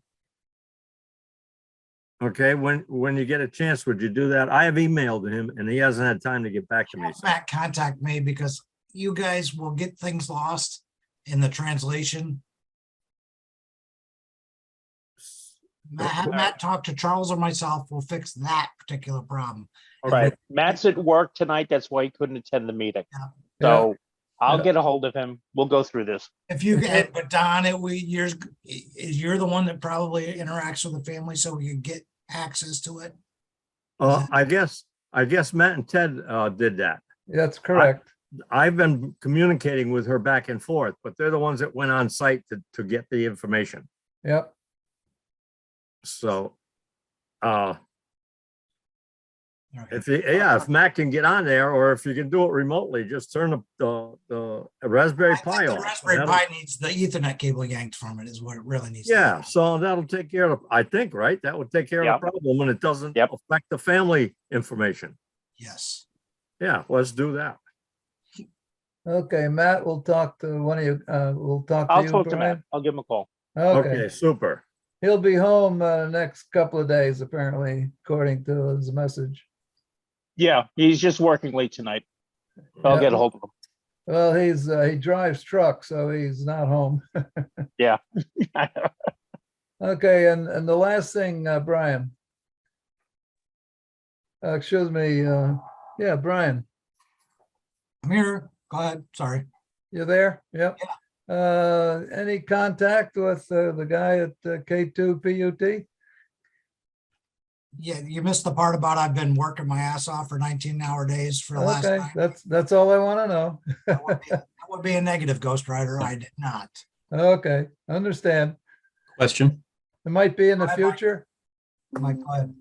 Okay, when you get a chance, would you do that? I have emailed him and he hasn't had time to get back to me. Have Matt contact me because you guys will get things lost in the translation. Have Matt talk to Charles or myself. We'll fix that particular problem. Right. Matt's at work tonight. That's why he couldn't attend the meeting. Yeah. So I'll Yeah. get a hold of him. We'll go through this. If you get, but Don, you're the one that probably interacts with the family, so we can get access to it. I guess Matt and Ted did that. That's correct. I've been communicating with her back and forth, but they're the ones that went on site to get the information. Yep. So, Okay. if Matt can get on there, or if you can do it remotely, just turn the Raspberry I think Pi the on. Raspberry Pi needs the Ethernet cable yanked from it is what it really needs. to Yeah, do. so that'll take care of, I think, right? That would take care of Yep. the problem and it doesn't Yep. affect the family information. Yes. Yeah, let's do that. Okay, Matt, we'll talk to one of you. We'll talk to I'll you, talk to Brian. Matt. I'll give him a call. Okay. Okay, super. He'll be home next couple of days, apparently, according to his message. Yeah, he's just working late tonight. I'll Yeah. get a hold of him. Well, he drives truck, so he's not home. Yeah. Okay, and the last thing, Brian. Excuse me, yeah, Brian, I'm here. Go ahead. Sorry. you there? Yep. Any contact with the guy at K2 PUT? Yeah, you missed the part about I've been working my ass off for 19-hour days for the last Okay, time. that's all I want to know. That would be a negative, Ghost Rider. I did not. Okay, understand. Question. It might be in the Bye-bye. future. Mike, go ahead.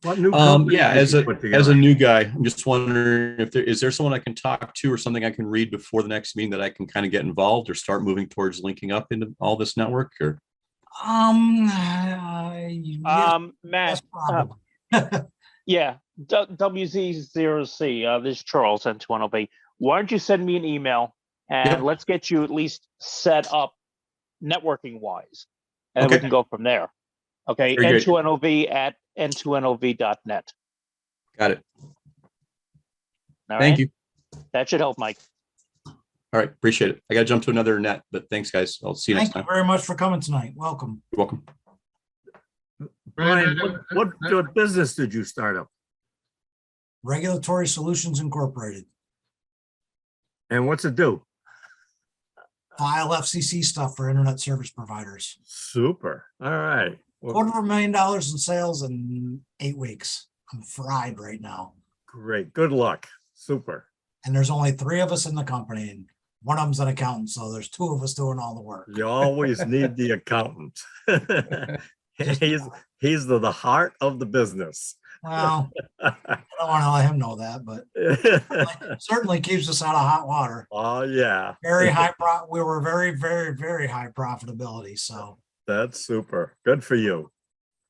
What new company Yeah, did as you a put as a together? new guy, I'm just wondering if is there someone I can talk to or something I can read before the next meeting that I can kind of get involved or start moving towards linking up into all this network or Yes, Matt, probably. yeah, WZ0C, this is Charles N2NLB. Why don't you send me an email and Yep. let's get you at least set up networking wise. And then we Okay. can go from there. Okay, Very good. N2NLV at N2NLV.net. got it. All Thank right? you. That should help, Mike. All right, appreciate it. I got to jump to another net, but thanks, guys. I'll see you next Thank you time. very much for coming tonight. Welcome. You're welcome. Brian, Brian, what business did you start up? Regulatory Solutions Incorporated. And what's it do? File FCC stuff for internet service providers. Super. All right. Well, $250,000 in sales in 8 weeks. I'm fried right now. great. Good luck. Super. And there's only 3 of us in the company and one of them's an accountant. So there's 2 of us doing all the work. You always need the accountant. he's the heart of the business. Well, I don't want to let him know that, but certainly keeps us out of hot water. Oh, yeah. Very high we were very, very, very high profitability. So That's super. Good for you.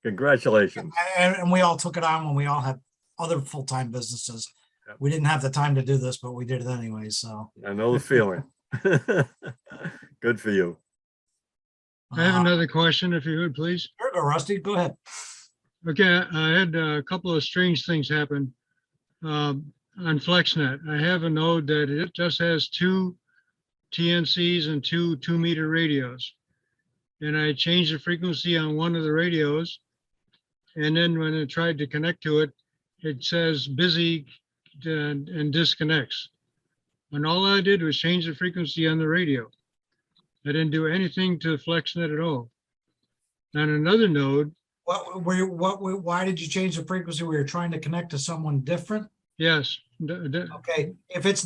Congratulations. and we all took it on when we all had other full-time businesses. Yep. We didn't have the time to do this, but we did it anyway. So I know the feeling. Good for you. I have another question, if you would, please. Here we go, Rusty. Go ahead. Okay, I had a couple of strange things happen on FlexNet. I have a node that it just has 2 TNCs and 2 2-meter radios. And I changed the frequency on one of the radios. And then when I tried to connect to it, it says busy and disconnects. And all I did was change the frequency on the radio. I didn't do anything to FlexNet at all. On another node, Why did you change the frequency? We were trying to connect to someone different. yes, Okay, if there's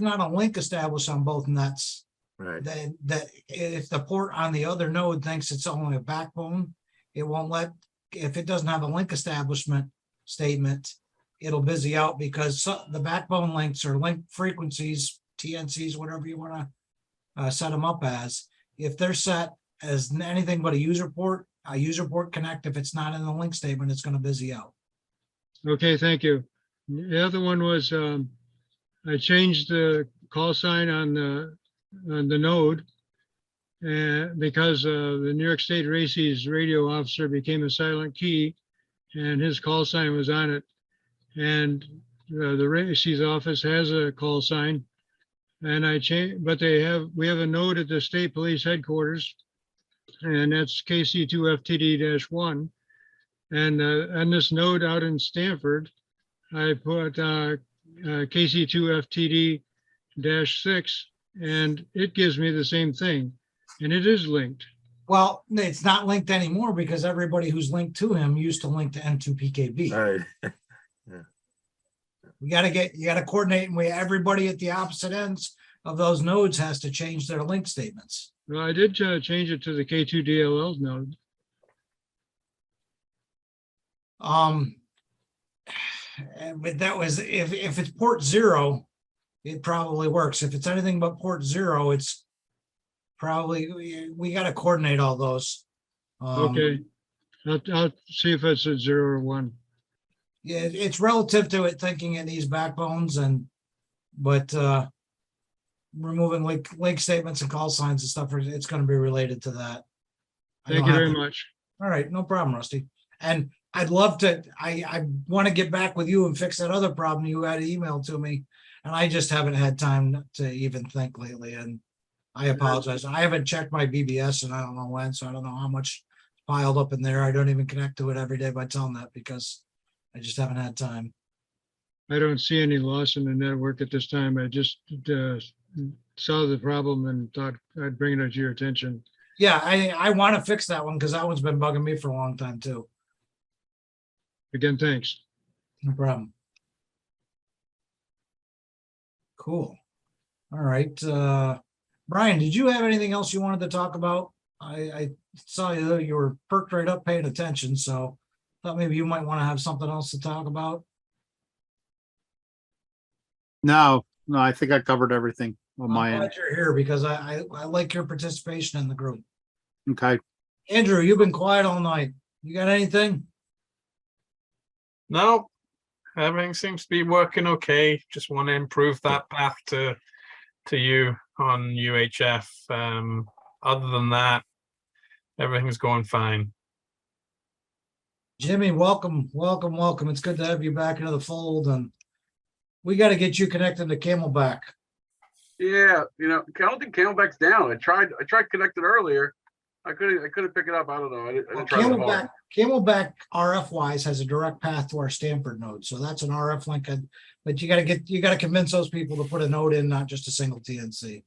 not a link established on both nets, Right. then that if the port on the other node thinks it's only a backbone, it won't let, if it doesn't have a link establishment statement, it'll busy out because the backbone links or link frequencies, TNCs, whatever you want to set them up as. If they're set as anything but a user port connect, if it's not in the link statement, it's going to busy out. Okay, thank you. The other one was, I changed the call sign on the node. Because the New York State Racy's radio officer became a silent key and his call sign was on it. And the Racy's office has a call sign. And I changed, but we have a node at the state police headquarters, and that's KC2FTD-1. And on this node out in Stanford, I put KC2FTD-6, and it gives me the same thing. And it is linked. Well, it's not linked anymore because everybody who's linked to him used to link to N2PKB. Right. You got to coordinate, and everybody at the opposite ends of those nodes has to change their link statements. Well, I did change it to the K2DLL node. But that was if it's port 0, it probably works. If it's anything but port 0, it's probably we got to coordinate all those. Okay, I'll see if it's a 0 or 1. Yeah, it's relative to it thinking in these backbones but removing link statements and call signs and stuff, it's going to be related to that. Thank you very much. All right, no problem, Rusty. And I'd love to, I want to get back with you and fix that other problem you had emailed to me. And I just haven't had time to even think lately. And I apologize. I haven't checked my BBS and I don't know when, so I don't know how much piled up in there. I don't even connect to it every day by Telnet because I just haven't had time. I don't see any loss in the network at this time. I just saw the problem and thought I'd bring it to your attention. Yeah, I want to fix that one because that one's been bugging me for a long time too. Again, thanks. No problem. Cool. All right. Brian, did you have anything else you wanted to talk about? I saw you were perked right up paying attention, so thought maybe you might want to have something else to talk about. No, I think I covered everything on my I'm end. glad you're here because I like your participation in the group. Okay. Andrew, you've been quiet all night. You got anything? No, everything seems to be working okay. Just want to improve that path to you on UHF. Other than that, everything's going fine. Jimmy, welcome. It's good to have you back into the fold, and we got to get you connected to Camelback. Yeah, I don't think Camelback's down. I tried connecting earlier. I couldn't pick it up. I don't know. I didn't try that hard. Camelback RF wise has a direct path to our Stanford node, so that's an RF link. But you got to convince those people to put a node in, not just a single TNC.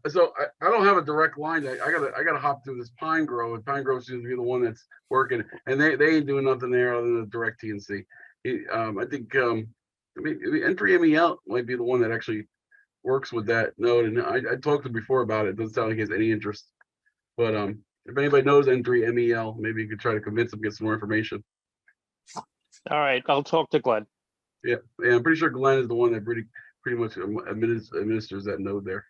So I don't have a direct line. I gotta hop through this Pine Grove, and Pine Grove seems to be the one that's working, and they ain't doing nothing there other than a direct TNC. I think N3 MEL might be the one that actually works with that node, and I talked to him before about it. It doesn't sound like he has any interest. But if anybody knows N3 MEL, maybe you could try to convince them, get some more information. All right, I'll talk to Glenn. Yeah, I'm pretty sure Glenn is the one that pretty much administers that node there.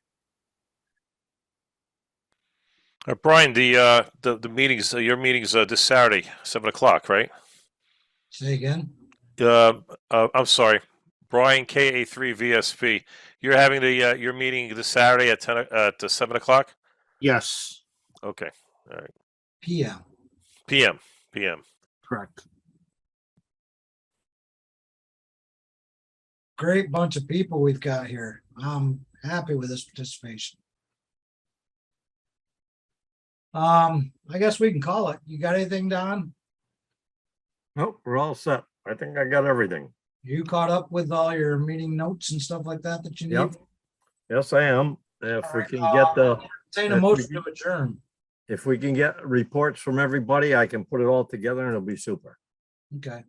Brian, the meetings, your meetings this Saturday, 7 o'clock, right? Say again. I'm sorry, Brian KA3 VSP. You're having your meeting this Saturday at 7 o'clock. Yes. Okay. All right. PM. Correct. Great bunch of people we've got here. I'm happy with this participation. I guess we can call it. You got anything, Don? Nope, we're all set. I think I got everything. You caught up with all your meeting notes and stuff like that you need? Yep. Yes, I am. If we can Entertain a motion to adjourn. If we can get reports from everybody, I can put it all together and it'll be super. Okay.